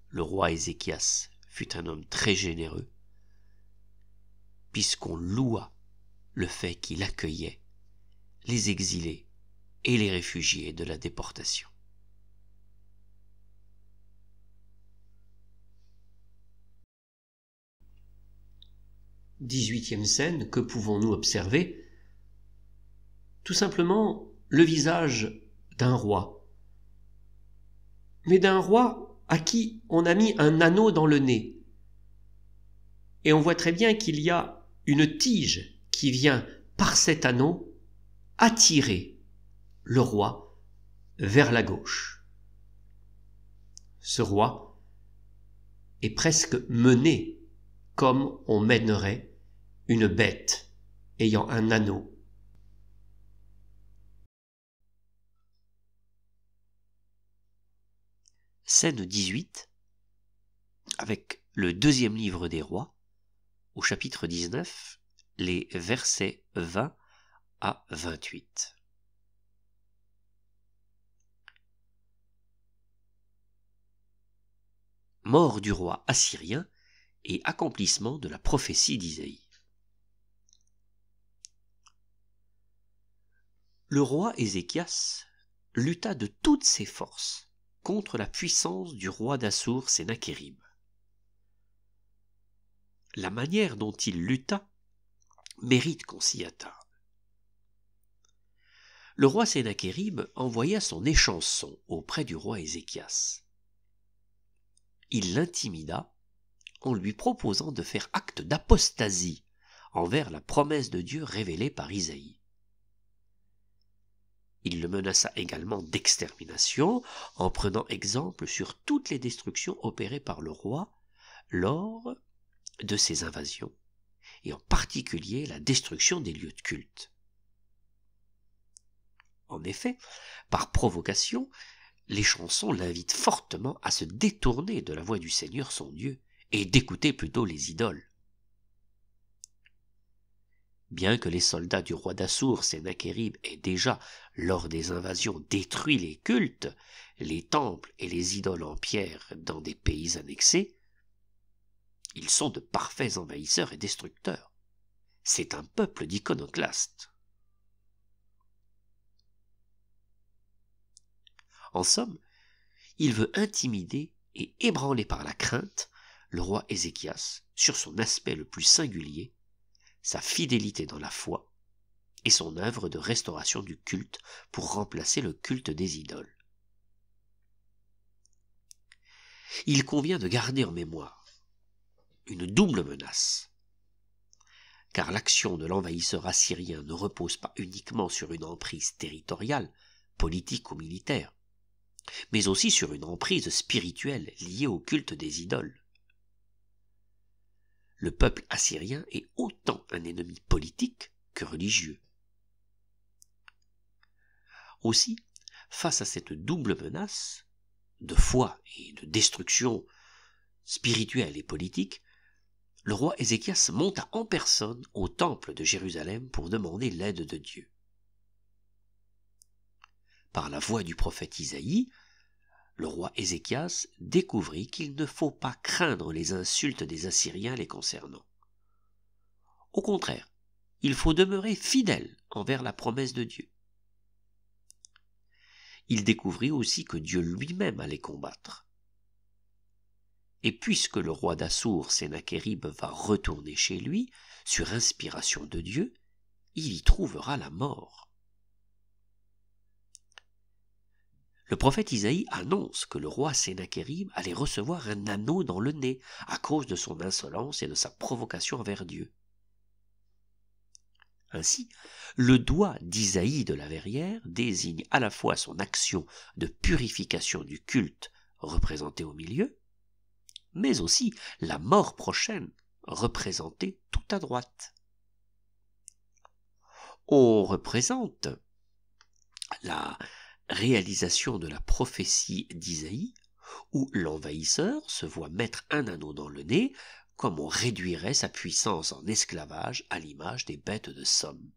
le roi Ézéchias fut un homme très généreux, puisqu'on loua le fait qu'il accueillait les exilés et les réfugiés de la déportation. 18e scène, que pouvons-nous observer? Tout simplement le visage d'un roi. Mais d'un roi à qui on a mis un anneau dans le nez. Et on voit très bien qu'il y a une tige qui vient, par cet anneau, attirer le roi vers la gauche. Ce roi est presque mené comme on mènerait une bête ayant un anneau. Scène 18, avec le deuxième livre des rois, au chapitre 19, les versets 20 à 28. Mort du roi assyrien et accomplissement de la prophétie d'Isaïe. Le roi Ézéchias lutta de toutes ses forces contre la puissance du roi d'Assour Sennachérib. La manière dont il lutta mérite qu'on s'y attarde. Le roi Sennachérib envoya son échanson auprès du roi Ézéchias. Il l'intimida en lui proposant de faire acte d'apostasie envers la promesse de Dieu révélée par Isaïe. Il le menaça également d'extermination en prenant exemple sur toutes les destructions opérées par le roi lors de ses invasions, et en particulier la destruction des lieux de culte. En effet, par provocation, les chansons l'invitent fortement à se détourner de la voix du Seigneur son Dieu et d'écouter plutôt les idoles. Bien que les soldats du roi d'Assour, Sennachérib, aient déjà, lors des invasions, détruit les cultes, les temples et les idoles en pierre dans des pays annexés, ils sont de parfaits envahisseurs et destructeurs. C'est un peuple d'iconoclastes. En somme, il veut intimider et ébranler par la crainte le roi Ézéchias sur son aspect le plus singulier, sa fidélité dans la foi et son œuvre de restauration du culte pour remplacer le culte des idoles. Il convient de garder en mémoire une double menace, car l'action de l'envahisseur assyrien ne repose pas uniquement sur une emprise territoriale, politique ou militaire, mais aussi sur une emprise spirituelle liée au culte des idoles. le peuple assyrien est autant un ennemi politique que religieux. Aussi, face à cette double menace de foi et de destruction spirituelle et politique, le roi Ézéchias monta en personne au temple de Jérusalem pour demander l'aide de Dieu. Par la voix du prophète Isaïe, le roi Ézéchias découvrit qu'il ne faut pas craindre les insultes des Assyriens les concernant. Au contraire, il faut demeurer fidèle envers la promesse de Dieu. Il découvrit aussi que Dieu lui-même allait combattre. Et puisque le roi d'Assour, Sennachérib, va retourner chez lui, sur inspiration de Dieu, il y trouvera la mort. Le prophète Isaïe annonce que le roi Sennachérib allait recevoir un anneau dans le nez à cause de son insolence et de sa provocation envers Dieu. Ainsi, le doigt d'Isaïe de la Verrière désigne à la fois son action de purification du culte représenté au milieu, mais aussi la mort prochaine représentée tout à droite. On représente la réalisation de la prophétie d'Isaïe, où l'envahisseur se voit mettre un anneau dans le nez, comme on réduirait sa puissance en esclavage à l'image des bêtes de somme.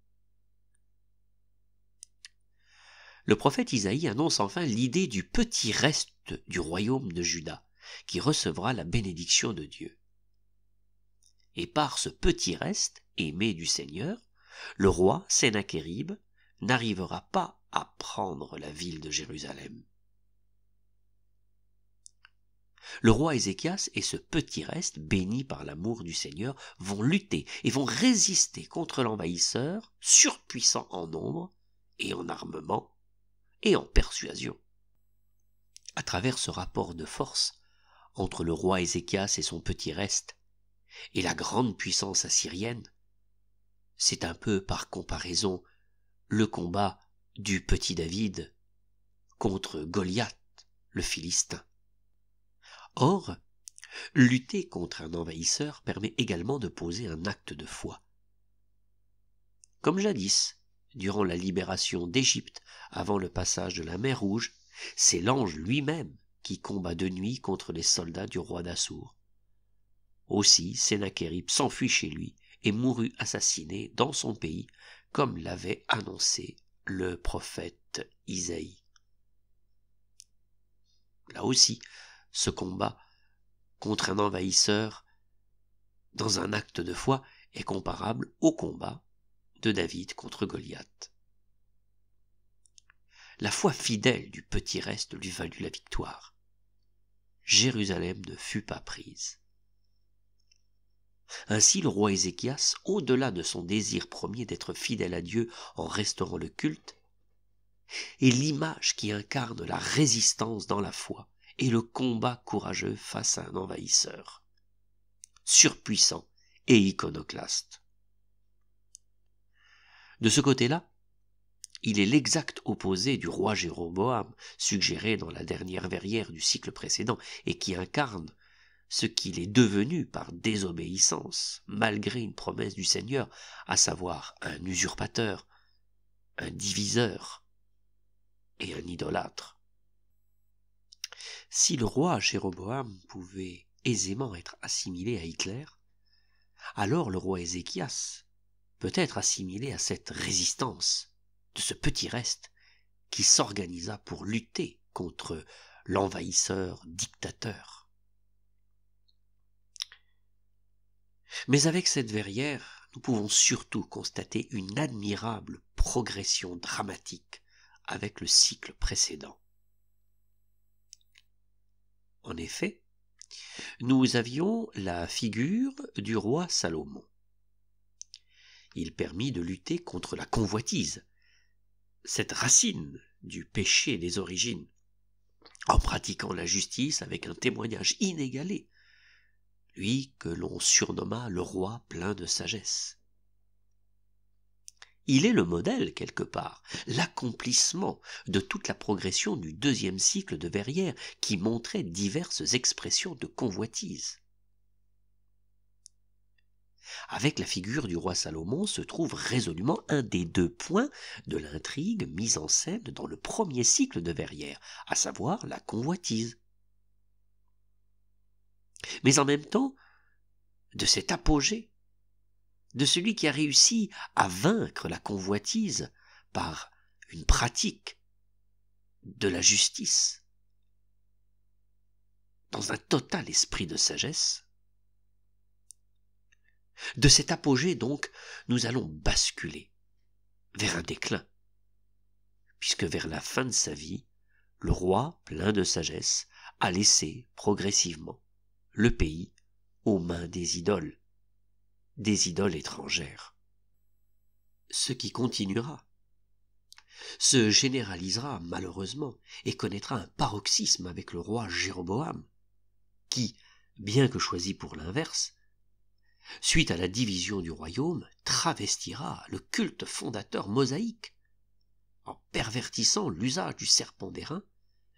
Le prophète Isaïe annonce enfin l'idée du petit reste du royaume de Juda, qui recevra la bénédiction de Dieu. Et par ce petit reste, aimé du Seigneur, le roi Sennachérib n'arrivera pas à prendre la ville de Jérusalem. Le roi Ézéchias et ce petit reste, béni par l'amour du Seigneur, vont lutter et vont résister contre l'envahisseur, surpuissant en nombre et en armement et en persuasion. À travers ce rapport de force entre le roi Ézéchias et son petit reste et la grande puissance assyrienne, c'est un peu par comparaison le combat du petit David contre Goliath, le Philistin. Or, lutter contre un envahisseur permet également de poser un acte de foi. Comme jadis, durant la libération d'Égypte avant le passage de la mer Rouge, c'est l'ange lui-même qui combat de nuit contre les soldats du roi d'Assour. Aussi, Sennachérib s'enfuit chez lui et mourut assassiné dans son pays, comme l'avait annoncé le prophète Isaïe. Là aussi, ce combat contre un envahisseur dans un acte de foi est comparable au combat de David contre Goliath. La foi fidèle du petit reste lui valut la victoire. Jérusalem ne fut pas prise. Ainsi le roi Ézéchias, au-delà de son désir premier d'être fidèle à Dieu en restaurant le culte, est l'image qui incarne la résistance dans la foi et le combat courageux face à un envahisseur, surpuissant et iconoclaste. De ce côté-là, il est l'exact opposé du roi Jéroboam, suggéré dans la dernière verrière du cycle précédent, et qui incarne ce qu'il est devenu par désobéissance, malgré une promesse du Seigneur, à savoir un usurpateur, un diviseur et un idolâtre. Si le roi Jéroboam pouvait aisément être assimilé à Hitler, alors le roi Ézéchias peut être assimilé à cette résistance de ce petit reste qui s'organisa pour lutter contre l'envahisseur dictateur. Mais avec cette verrière, nous pouvons surtout constater une admirable progression dramatique avec le cycle précédent. En effet, nous avions la figure du roi Salomon. Il permit de lutter contre la convoitise, cette racine du péché des origines, en pratiquant la justice avec un témoignage inégalé, lui que l'on surnomma le roi plein de sagesse. Il est le modèle, quelque part, l'accomplissement de toute la progression du deuxième cycle de Verrières qui montrait diverses expressions de convoitise. Avec la figure du roi Salomon se trouve résolument un des deux points de l'intrigue mise en scène dans le premier cycle de Verrières, à savoir la convoitise. Mais en même temps, de cet apogée, de celui qui a réussi à vaincre la convoitise par une pratique de la justice, dans un total esprit de sagesse. De cet apogée, donc, nous allons basculer vers un déclin, puisque vers la fin de sa vie, le roi, plein de sagesse, a laissé progressivement le pays aux mains des idoles étrangères. Ce qui continuera, se généralisera malheureusement et connaîtra un paroxysme avec le roi Jéroboam, qui, bien que choisi pour l'inverse, suite à la division du royaume, travestira le culte fondateur mosaïque, en pervertissant l'usage du serpent d'airain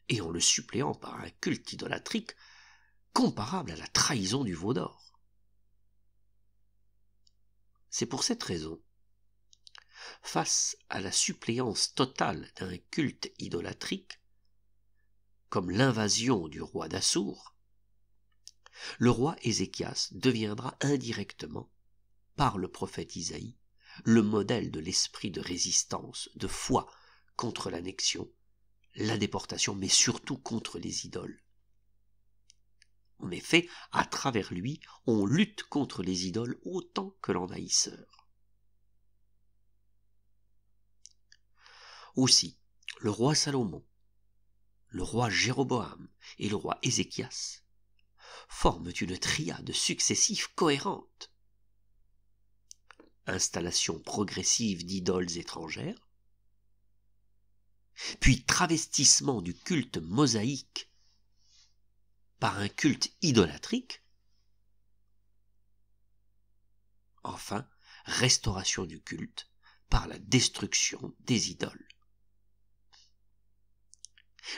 et en le suppléant par un culte idolâtrique comparable à la trahison du veau d'or. C'est pour cette raison, face à la suppléance totale d'un culte idolâtrique, comme l'invasion du roi d'Assour, le roi Ézéchias deviendra indirectement, par le prophète Isaïe, le modèle de l'esprit de résistance, de foi contre l'annexion, la déportation, mais surtout contre les idoles. En effet, à travers lui, on lutte contre les idoles autant que l'envahisseur. Aussi, le roi Salomon, le roi Jéroboam et le roi Ézéchias forment une triade successive cohérente. Installation progressive d'idoles étrangères, puis travestissement du culte mosaïque par un culte idolâtrique, enfin restauration du culte par la destruction des idoles.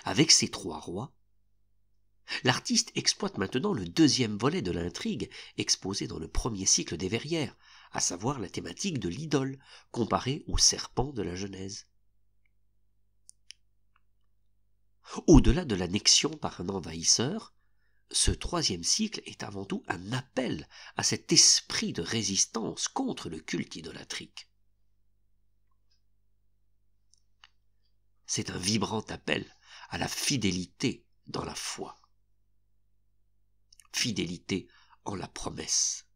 Avec ces trois rois, l'artiste exploite maintenant le deuxième volet de l'intrigue exposé dans le premier cycle des Verrières, à savoir la thématique de l'idole, comparée au serpent de la Genèse. Au-delà de l'annexion par un envahisseur, ce troisième cycle est avant tout un appel à cet esprit de résistance contre le culte idolâtrique. C'est un vibrant appel à la fidélité dans la foi, fidélité en la promesse.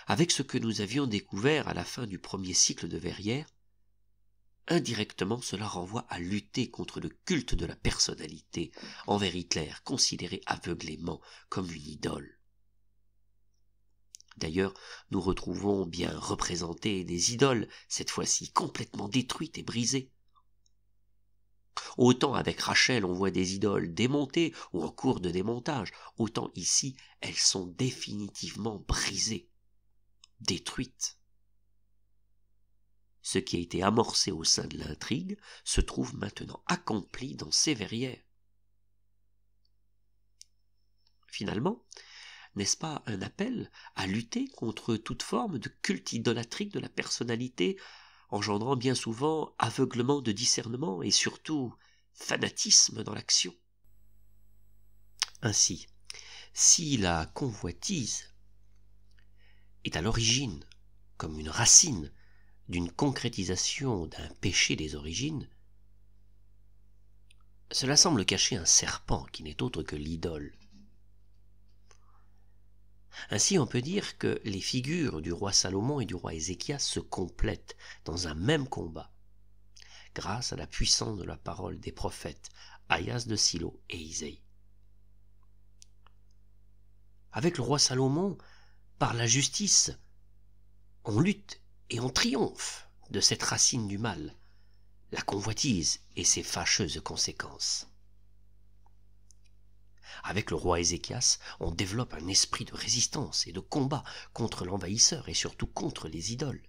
Avec ce que nous avions découvert à la fin du premier cycle de Verrières, indirectement cela renvoie à lutter contre le culte de la personnalité envers Hitler, considéré aveuglément comme une idole. D'ailleurs, nous retrouvons bien représentées des idoles, cette fois-ci complètement détruites et brisées. Autant avec Rachel on voit des idoles démontées ou en cours de démontage, autant ici elles sont définitivement brisées, détruites. Ce qui a été amorcé au sein de l'intrigue se trouve maintenant accompli dans ces Verrières. Finalement, n'est-ce pas un appel à lutter contre toute forme de culte idolâtrique de la personnalité, engendrant bien souvent aveuglement de discernement et surtout fanatisme dans l'action? Ainsi, si la convoitise est à l'origine, comme une racine, d'une concrétisation d'un péché des origines, cela semble cacher un serpent qui n'est autre que l'idole. Ainsi on peut dire que les figures du roi Salomon et du roi Ézéchias se complètent dans un même combat, grâce à la puissance de la parole des prophètes Ahias de Silo et Isaïe. Avec le roi Salomon, par la justice, on lutte et on triomphe de cette racine du mal, la convoitise et ses fâcheuses conséquences. Avec le roi Ézéchias, on développe un esprit de résistance et de combat contre l'envahisseur et surtout contre les idoles.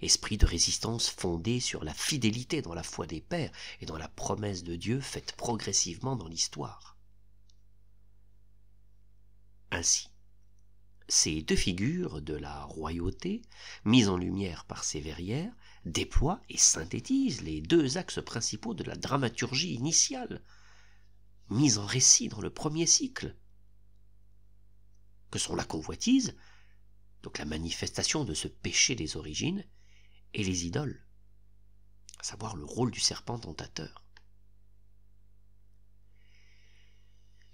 Esprit de résistance fondé sur la fidélité dans la foi des pères et dans la promesse de Dieu faite progressivement dans l'histoire. Ainsi, ces deux figures de la royauté, mises en lumière par ces verrières, déploient et synthétisent les deux axes principaux de la dramaturgie initiale, mise en récit dans le premier cycle, que sont la convoitise, donc la manifestation de ce péché des origines, et les idoles, à savoir le rôle du serpent tentateur.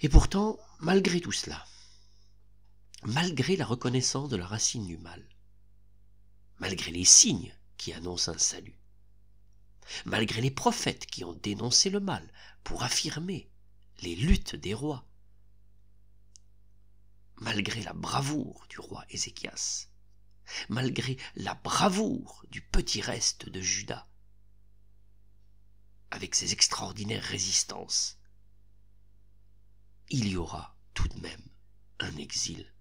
Et pourtant, malgré tout cela, malgré la reconnaissance de la racine du mal, malgré les signes qui annoncent un salut, malgré les prophètes qui ont dénoncé le mal pour affirmer les luttes des rois, malgré la bravoure du roi Ézéchias, malgré la bravoure du petit reste de Juda, avec ses extraordinaires résistances, il y aura tout de même un exil.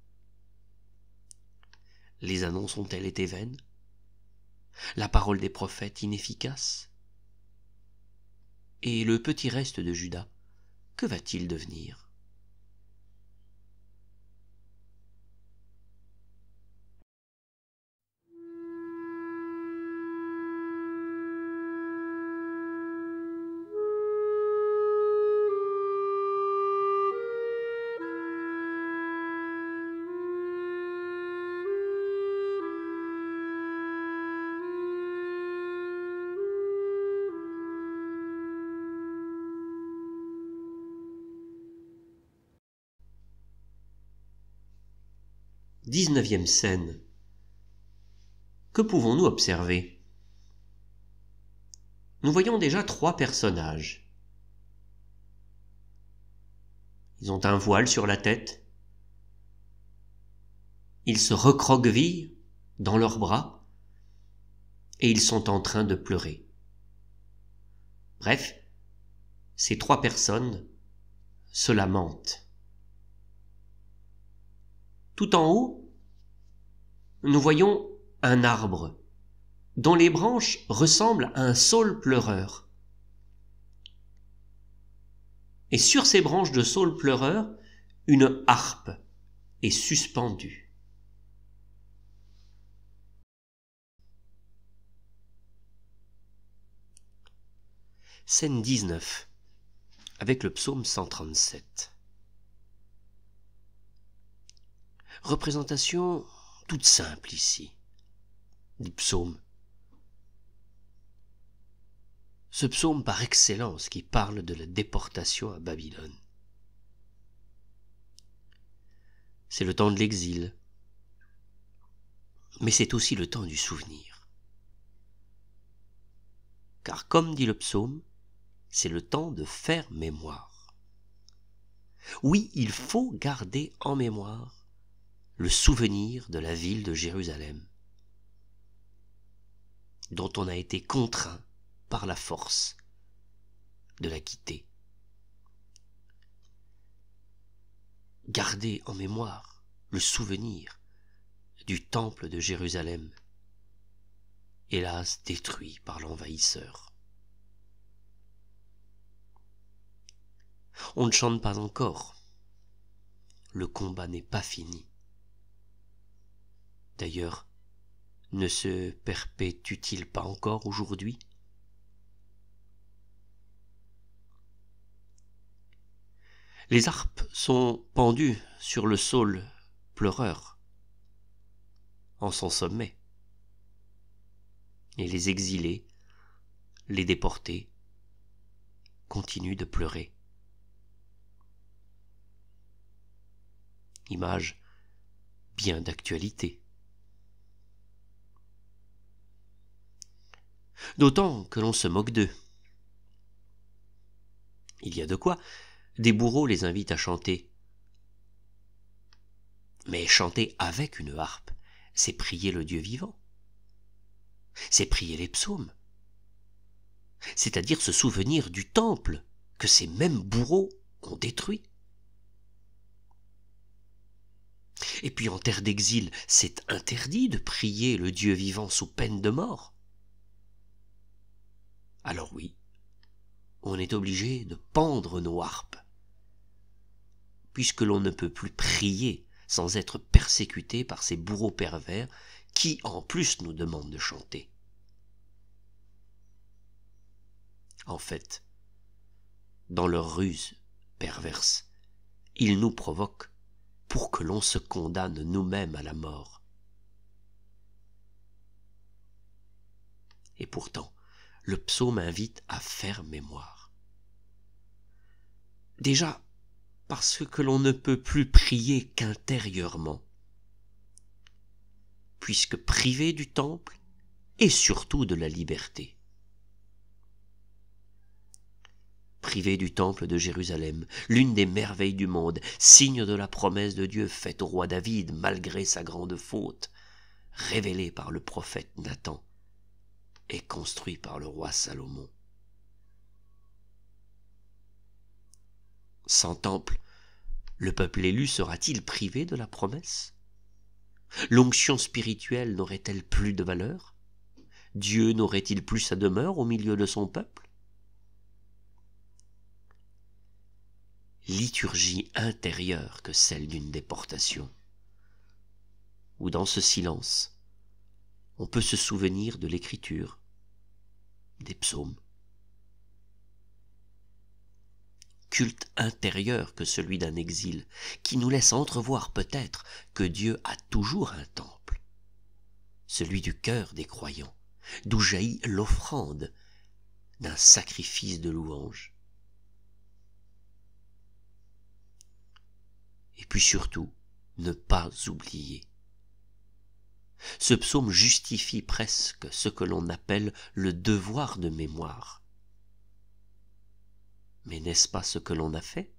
Les annonces ont-elles été vaines? La parole des prophètes inefficace? Et le petit reste de Juda, que va-t-il devenir? Dix-neuvième scène. Que pouvons-nous observer? Nous voyons déjà trois personnages. Ils ont un voile sur la tête. Ils se recroquevillent dans leurs bras et ils sont en train de pleurer. Bref, ces trois personnes se lamentent. Tout en haut, nous voyons un arbre dont les branches ressemblent à un saule pleureur. Et sur ces branches de saule pleureur, une harpe est suspendue. Scène 19, avec le psaume 137. Représentation toute simple ici, du psaume. Ce psaume par excellence qui parle de la déportation à Babylone. C'est le temps de l'exil, mais c'est aussi le temps du souvenir. Car comme dit le psaume, c'est le temps de faire mémoire. Oui, il faut garder en mémoire le souvenir de la ville de Jérusalem, dont on a été contraint par la force de la quitter. Garder en mémoire le souvenir du temple de Jérusalem, hélas détruit par l'envahisseur. On ne chante pas encore, le combat n'est pas fini. D'ailleurs, ne se perpétue-t-il pas encore aujourd'hui? Les harpes sont pendues sur le saule pleureur, en son sommet, et les exilés, les déportés, continuent de pleurer. Image bien d'actualité. D'autant que l'on se moque d'eux. Il y a de quoi. Des bourreaux les invitent à chanter. Mais chanter avec une harpe, c'est prier le Dieu vivant. C'est prier les psaumes. C'est-à-dire se souvenir du temple que ces mêmes bourreaux ont détruit. Et puis en terre d'exil, c'est interdit de prier le Dieu vivant sous peine de mort. Alors oui, on est obligé de pendre nos harpes, puisque l'on ne peut plus prier sans être persécutés par ces bourreaux pervers qui, en plus, nous demandent de chanter. En fait, dans leur ruse perverse, ils nous provoquent pour que l'on se condamne nous-mêmes à la mort. Et pourtant, le psaume invite à faire mémoire. Déjà, parce que l'on ne peut plus prier qu'intérieurement, puisque privé du temple et surtout de la liberté. Privé du temple de Jérusalem, l'une des merveilles du monde, signe de la promesse de Dieu faite au roi David malgré sa grande faute, révélée par le prophète Nathan et construit par le roi Salomon. Sans temple, le peuple élu sera-t-il privé de la promesse? L'onction spirituelle n'aurait-elle plus de valeur? Dieu n'aurait-il plus sa demeure au milieu de son peuple? Liturgie intérieure que celle d'une déportation, où dans ce silence, on peut se souvenir de l'écriture, des psaumes. Culte intérieur que celui d'un exil, qui nous laisse entrevoir peut-être que Dieu a toujours un temple, celui du cœur des croyants, d'où jaillit l'offrande d'un sacrifice de louange. Et puis surtout, ne pas oublier. Ce psaume justifie presque ce que l'on appelle le devoir de mémoire. Mais n'est-ce pas ce que l'on a fait?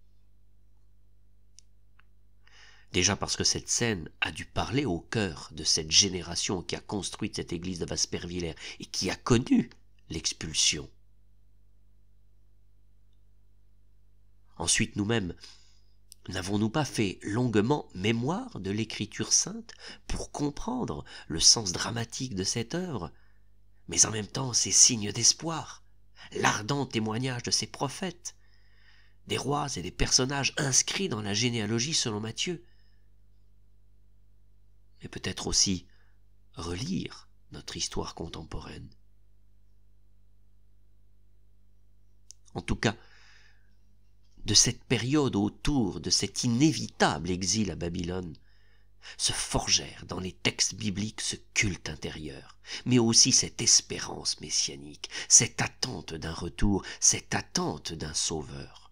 Déjà parce que cette scène a dû parler au cœur de cette génération qui a construit cette église de Waspervillers et qui a connu l'expulsion. Ensuite, nous-mêmes, n'avons-nous pas fait longuement mémoire de l'Écriture sainte pour comprendre le sens dramatique de cette œuvre, mais en même temps ces signes d'espoir, l'ardent témoignage de ces prophètes, des rois et des personnages inscrits dans la généalogie selon Matthieu, et peut-être aussi relire notre histoire contemporaine. En tout cas, de cette période autour de cet inévitable exil à Babylone, se forgèrent dans les textes bibliques ce culte intérieur, mais aussi cette espérance messianique, cette attente d'un retour, cette attente d'un sauveur.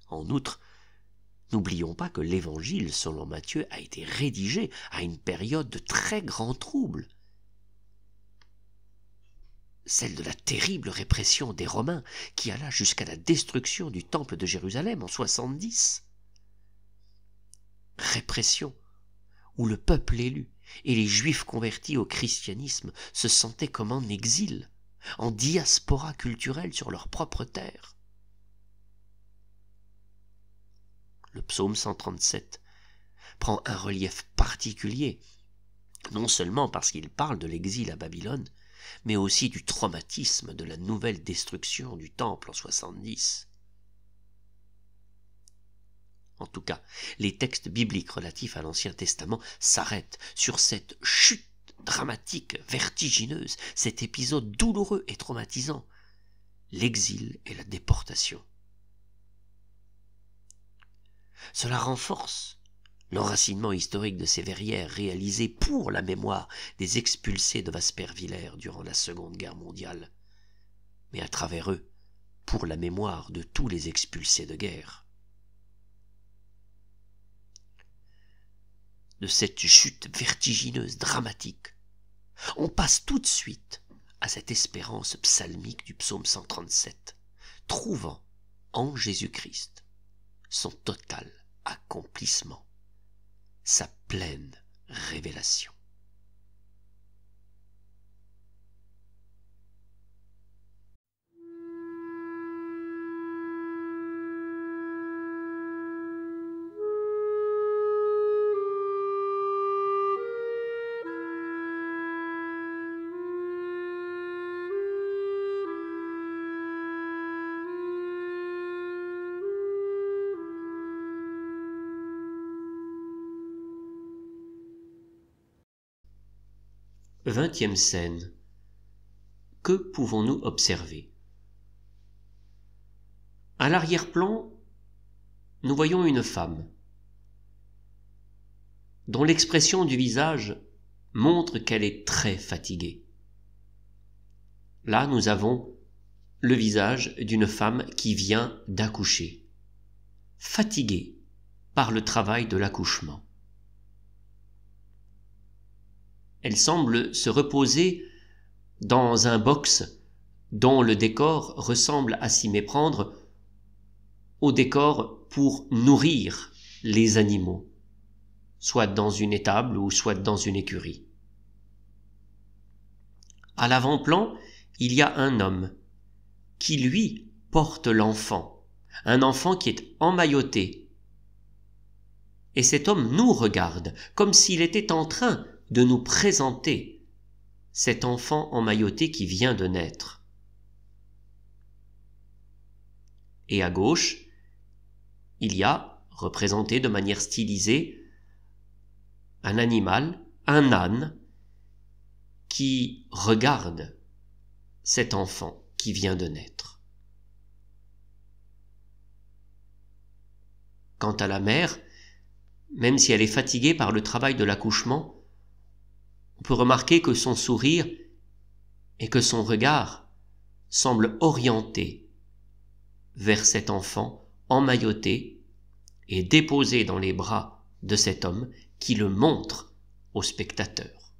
En outre, n'oublions pas que l'évangile selon Matthieu a été rédigé à une période de très grands troubles, celle de la terrible répression des Romains qui alla jusqu'à la destruction du temple de Jérusalem en 70. Répression où le peuple élu et les Juifs convertis au christianisme se sentaient comme en exil, en diaspora culturelle sur leur propre terre. Le psaume 137 prend un relief particulier, non seulement parce qu'il parle de l'exil à Babylone, mais aussi du traumatisme de la nouvelle destruction du temple en 70. En tout cas, les textes bibliques relatifs à l'Ancien Testament s'arrêtent sur cette chute dramatique, vertigineuse, cet épisode douloureux et traumatisant, l'exil et la déportation. Cela renforce l'enracinement historique de ces verrières réalisées pour la mémoire des expulsés de Waspervillers durant la Seconde Guerre mondiale, mais à travers eux, pour la mémoire de tous les expulsés de guerre. De cette chute vertigineuse, dramatique, on passe tout de suite à cette espérance psalmique du psaume 137, trouvant en Jésus-Christ son total accomplissement, sa pleine révélation. 20e scène. Que pouvons-nous observer? À l'arrière-plan, nous voyons une femme dont l'expression du visage montre qu'elle est très fatiguée. Là, nous avons le visage d'une femme qui vient d'accoucher, fatiguée par le travail de l'accouchement. Elle semble se reposer dans un box dont le décor ressemble à s'y méprendre au décor pour nourrir les animaux, soit dans une étable ou soit dans une écurie. À l'avant-plan, il y a un homme qui, lui, porte l'enfant, un enfant qui est emmailloté. Et cet homme nous regarde comme s'il était en train de nous présenter cet enfant emmailloté qui vient de naître. Et à gauche, il y a, représenté de manière stylisée, un animal, un âne, qui regarde cet enfant qui vient de naître. Quant à la mère, même si elle est fatiguée par le travail de l'accouchement, on peut remarquer que son sourire et que son regard semblent orientés vers cet enfant emmailloté et déposé dans les bras de cet homme qui le montre au spectateur.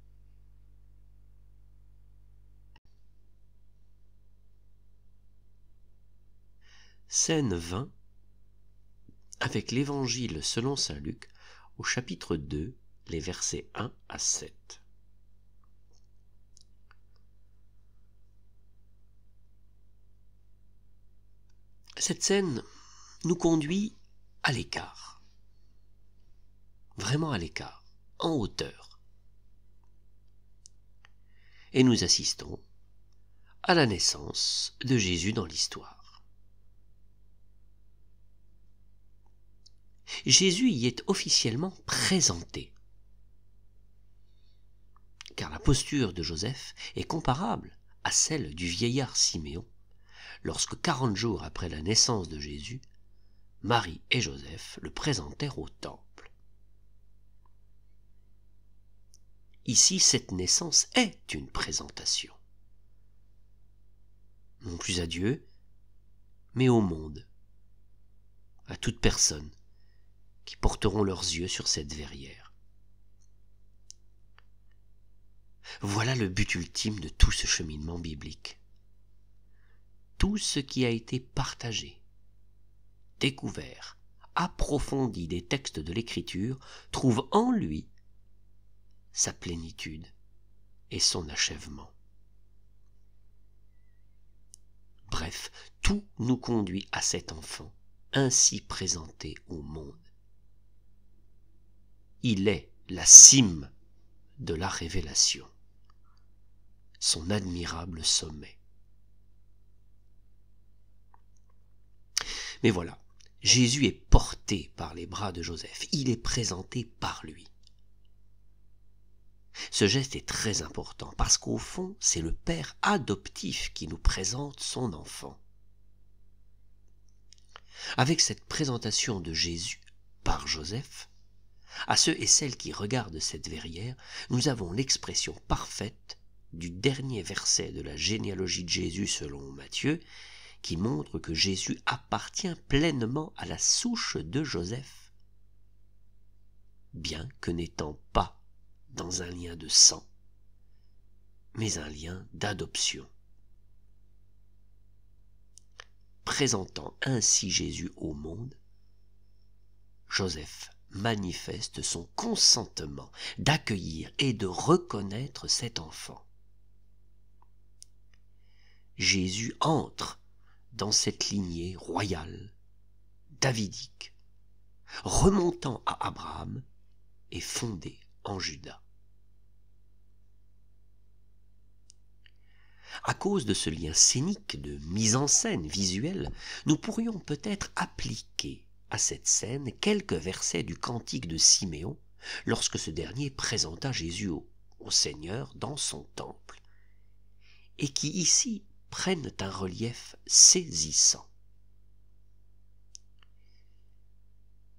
Scène 20 avec l'Évangile selon saint Luc au chapitre 2, les versets 1 à 7. Cette scène nous conduit à l'écart, vraiment à l'écart, en hauteur. Et nous assistons à la naissance de Jésus dans l'histoire. Jésus y est officiellement présenté, car la posture de Joseph est comparable à celle du vieillard Siméon, lorsque 40 jours après la naissance de Jésus, Marie et Joseph le présentèrent au temple. Ici, cette naissance est une présentation. Non plus à Dieu, mais au monde, à toute personne qui porteront leurs yeux sur cette verrière. Voilà le but ultime de tout ce cheminement biblique. Tout ce qui a été partagé, découvert, approfondi des textes de l'Écriture trouve en lui sa plénitude et son achèvement. Bref, tout nous conduit à cet enfant, ainsi présenté au monde. Il est la cime de la révélation, son admirable sommet. Mais voilà, Jésus est porté par les bras de Joseph, il est présenté par lui. Ce geste est très important parce qu'au fond, c'est le père adoptif qui nous présente son enfant. Avec cette présentation de Jésus par Joseph, à ceux et celles qui regardent cette verrière, nous avons l'expression parfaite du dernier verset de la généalogie de Jésus selon Matthieu, qui montre que Jésus appartient pleinement à la souche de Joseph, bien que n'étant pas dans un lien de sang, mais un lien d'adoption. Présentant ainsi Jésus au monde, Joseph manifeste son consentement d'accueillir et de reconnaître cet enfant. Jésus entre dans cette lignée royale, davidique, remontant à Abraham et fondée en Juda. À cause de ce lien scénique de mise en scène visuelle, nous pourrions peut-être appliquer à cette scène quelques versets du cantique de Siméon lorsque ce dernier présenta Jésus au Seigneur dans son temple, et qui ici prennent un relief saisissant.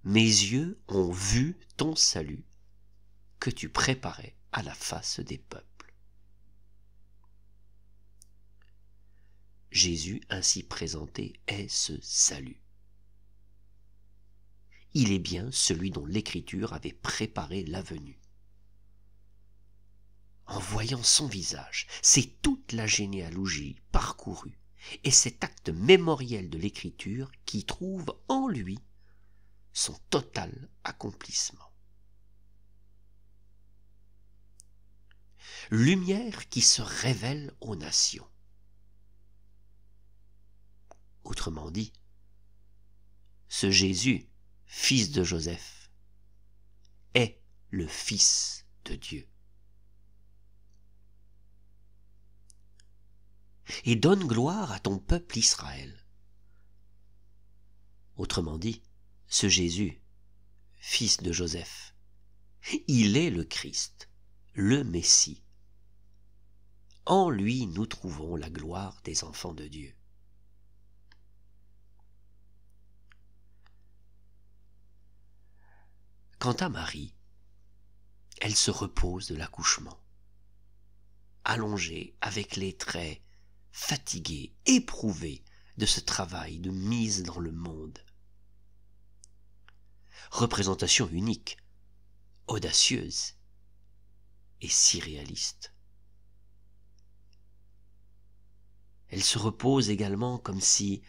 Mes yeux ont vu ton salut que tu préparais à la face des peuples. Jésus ainsi présenté est ce salut. Il est bien celui dont l'Écriture avait préparé la venue. En voyant son visage, c'est toute la généalogie parcourue et cet acte mémoriel de l'Écriture qui trouve en lui son total accomplissement. Lumière qui se révèle aux nations. Autrement dit, ce Jésus, fils de Joseph, est le Fils de Dieu. Et donne gloire à ton peuple Israël. Autrement dit, ce Jésus, fils de Joseph, il est le Christ, le Messie. En lui nous trouvons la gloire des enfants de Dieu. Quant à Marie, elle se repose de l'accouchement, allongée avec les traits fatigués, éprouvés de ce travail de mise dans le monde. Représentation unique, audacieuse et si réaliste. Elle se repose également comme si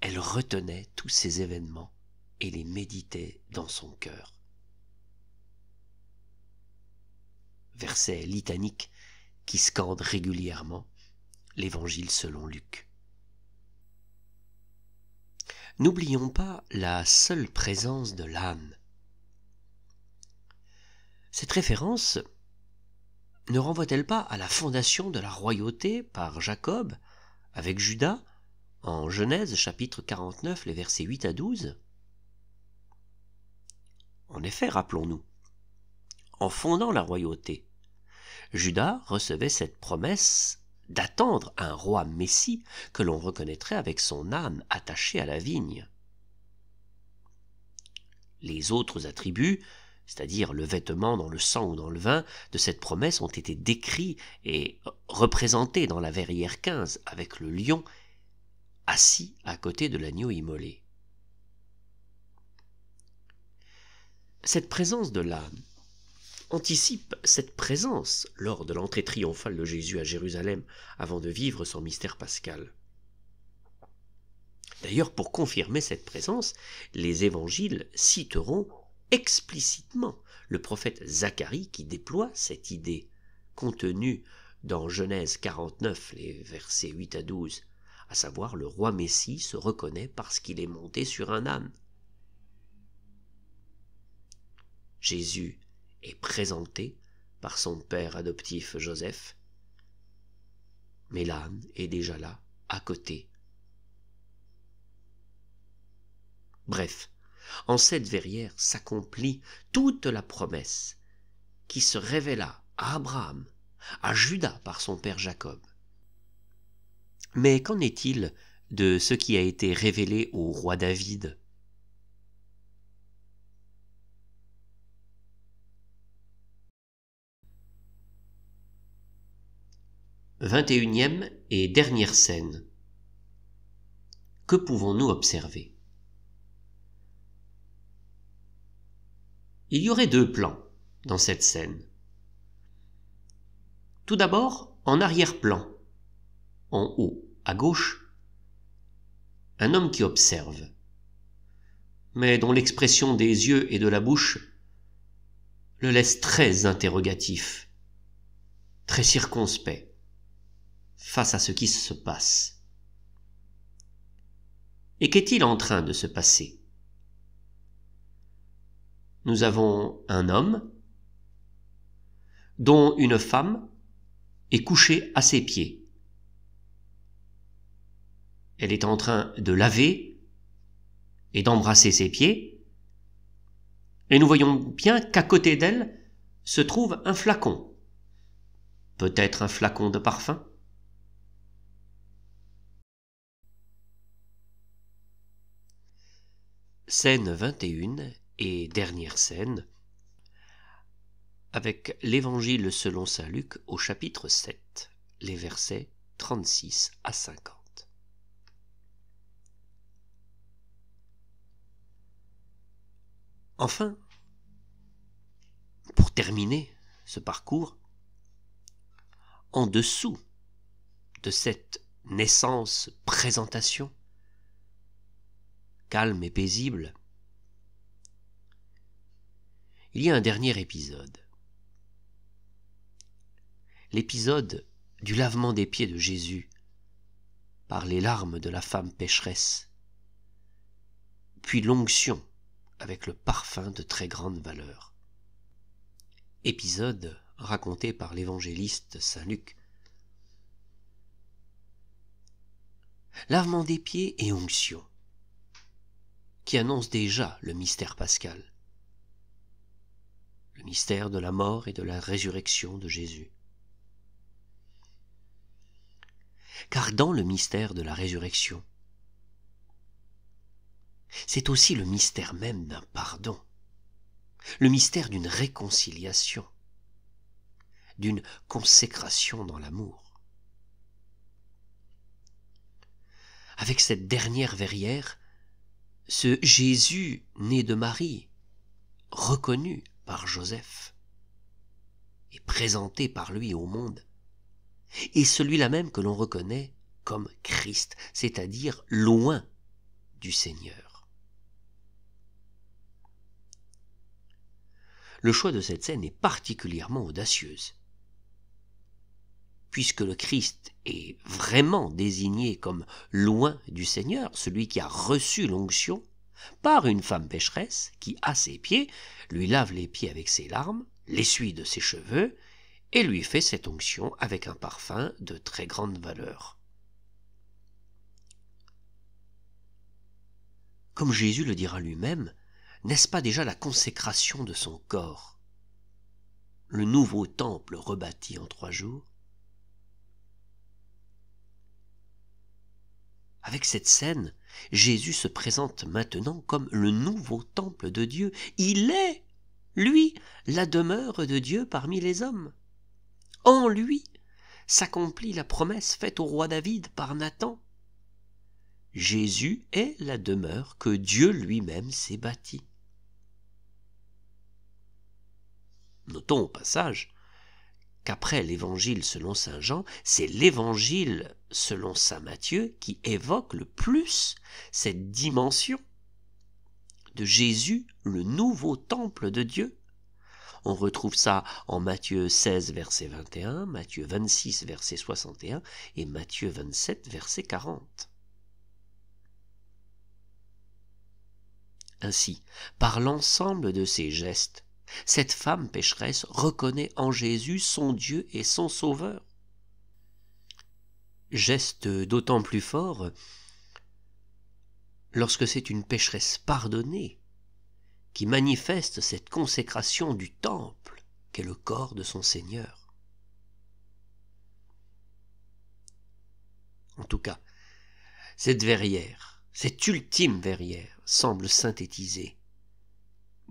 elle retenait tous ces événements et les méditait dans son cœur. Verset litanique qui scande régulièrement l'Évangile selon Luc. N'oublions pas la seule présence de l'âne. Cette référence ne renvoie-t-elle pas à la fondation de la royauté par Jacob avec Juda en Genèse chapitre 49, les versets 8 à 12 ? En effet, rappelons-nous, en fondant la royauté, Juda recevait cette promesse d'attendre un roi Messie que l'on reconnaîtrait avec son âme attachée à la vigne. Les autres attributs, c'est-à-dire le vêtement dans le sang ou dans le vin, de cette promesse ont été décrits et représentés dans la verrière 15 avec le lion assis à côté de l'agneau immolé. Cette présence de l'âne anticipe cette présence lors de l'entrée triomphale de Jésus à Jérusalem avant de vivre son mystère pascal. D'ailleurs, pour confirmer cette présence, les évangiles citeront explicitement le prophète Zacharie qui déploie cette idée contenue dans Genèse 49, les versets 8 à 12, à savoir le roi Messie se reconnaît parce qu'il est monté sur un âne. Jésus est présenté par son père adoptif Joseph, mais l'âne est déjà là, à côté. Bref, en cette verrière s'accomplit toute la promesse qui se révéla à Abraham, à Juda par son père Jacob. Mais qu'en est-il de ce qui a été révélé au roi David ? « 21e et dernière scène. Que pouvons-nous observer ? Il y aurait deux plans dans cette scène. Tout d'abord, en arrière-plan, en haut, à gauche, un homme qui observe, mais dont l'expression des yeux et de la bouche le laisse très interrogatif, très circonspect face à ce qui se passe. Et qu'est-il en train de se passer ? Nous avons un homme dont une femme est couchée à ses pieds. Elle est en train de laver et d'embrasser ses pieds, et nous voyons bien qu'à côté d'elle se trouve un flacon Peut-être un flacon de parfum? Scène 21 et dernière scène, avec l'Évangile selon saint Luc au chapitre 7, les versets 36 à 50. Enfin, pour terminer ce parcours, en dessous de cette naissance-présentation, calme et paisible, il y a un dernier épisode. L'épisode du lavement des pieds de Jésus par les larmes de la femme pécheresse, puis l'onction avec le parfum de très grande valeur. Épisode raconté par l'évangéliste saint Luc. Lavement des pieds et onction, qui annonce déjà le mystère pascal, le mystère de la mort et de la résurrection de Jésus. Car dans le mystère de la résurrection, c'est aussi le mystère même d'un pardon, le mystère d'une réconciliation, d'une consécration dans l'amour. Avec cette dernière verrière, ce Jésus né de Marie, reconnu par Joseph et présenté par lui au monde, est celui-là même que l'on reconnaît comme Christ, c'est-à-dire loin du Seigneur. Le choix de cette scène est particulièrement audacieuse, puisque le Christ est vraiment désigné comme loin du Seigneur, celui qui a reçu l'onction, par une femme pécheresse qui, à ses pieds, lui lave les pieds avec ses larmes, l'essuie de ses cheveux, et lui fait cette onction avec un parfum de très grande valeur. Comme Jésus le dira lui-même, n'est-ce pas déjà la consécration de son corps, le nouveau temple rebâti en 3 jours? Avec cette scène, Jésus se présente maintenant comme le nouveau temple de Dieu. Il est, lui, la demeure de Dieu parmi les hommes. En lui s'accomplit la promesse faite au roi David par Nathan. Jésus est la demeure que Dieu lui-même s'est bâtie. Notons au passage qu'après l'évangile selon saint Jean, c'est l'évangile selon saint Matthieu qui évoque le plus cette dimension de Jésus, le nouveau temple de Dieu. On retrouve ça en Matthieu 16, verset 21, Matthieu 26, verset 61 et Matthieu 27, verset 40. Ainsi, par l'ensemble de ces gestes, cette femme pécheresse reconnaît en Jésus son Dieu et son Sauveur. Geste d'autant plus fort lorsque c'est une pécheresse pardonnée qui manifeste cette consécration du temple qu'est le corps de son Seigneur. En tout cas, cette verrière, cette ultime verrière, semble synthétiser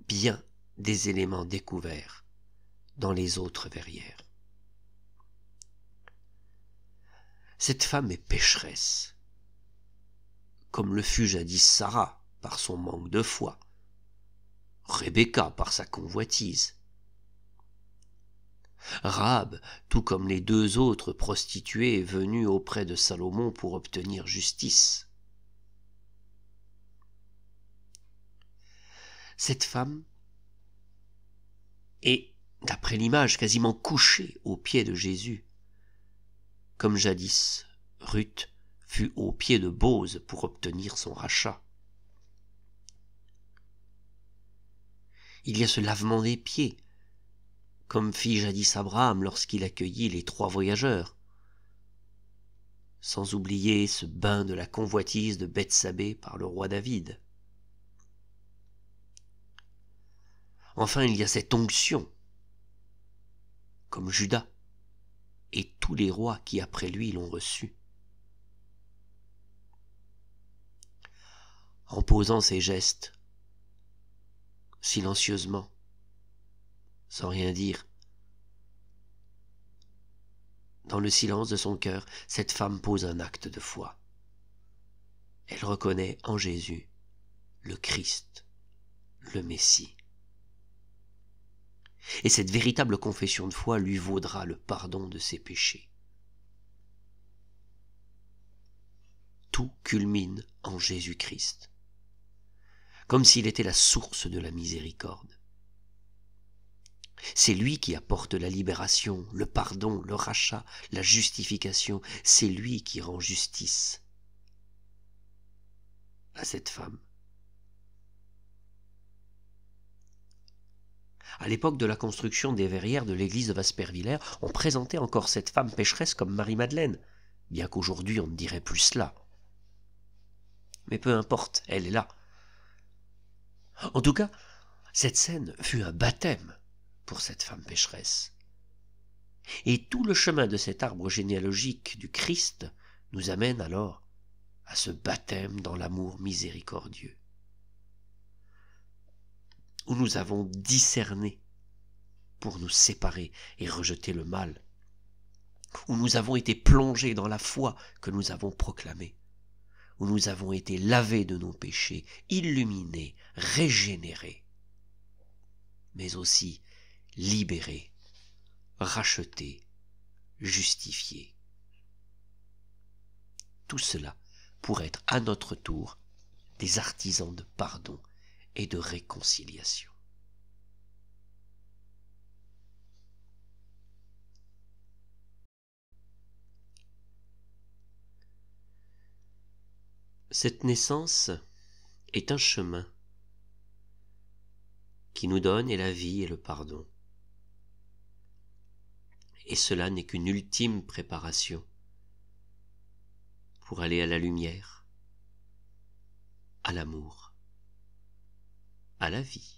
bien des éléments découverts dans les autres verrières. Cette femme est pécheresse, comme le fut jadis Sarah par son manque de foi, Rebecca par sa convoitise, Rahab, tout comme les 2 autres prostituées venues auprès de Salomon pour obtenir justice. Cette femme est, d'après l'image, quasiment couchée aux pieds de Jésus, comme jadis Ruth fut aux pieds de Bose pour obtenir son rachat. Il y a ce lavement des pieds, comme fit jadis Abraham lorsqu'il accueillit les 3 voyageurs, sans oublier ce bain de la convoitise de Bethsabée par le roi David. Enfin, il y a cette onction, comme Judas, et tous les rois qui après lui l'ont reçu. En posant ses gestes, silencieusement, sans rien dire, dans le silence de son cœur, cette femme pose un acte de foi. Elle reconnaît en Jésus le Christ, le Messie. Et cette véritable confession de foi lui vaudra le pardon de ses péchés. Tout culmine en Jésus-Christ, comme s'il était la source de la miséricorde. C'est lui qui apporte la libération, le pardon, le rachat, la justification. C'est lui qui rend justice à cette femme. À l'époque de la construction des verrières de l'église de Waspervillers, on présentait encore cette femme pécheresse comme Marie-Madeleine, bien qu'aujourd'hui on ne dirait plus cela. Mais peu importe, elle est là. En tout cas, cette scène fut un baptême pour cette femme pécheresse. Et tout le chemin de cet arbre généalogique du Christ nous amène alors à ce baptême dans l'amour miséricordieux, où nous avons discerné pour nous séparer et rejeter le mal, où nous avons été plongés dans la foi que nous avons proclamée, où nous avons été lavés de nos péchés, illuminés, régénérés, mais aussi libérés, rachetés, justifiés. Tout cela pour être à notre tour des artisans de pardon et de réconciliation. Cette naissance est un chemin qui nous donne et la vie et le pardon. Et cela n'est qu'une ultime préparation pour aller à la lumière, à l'amour, à la vie.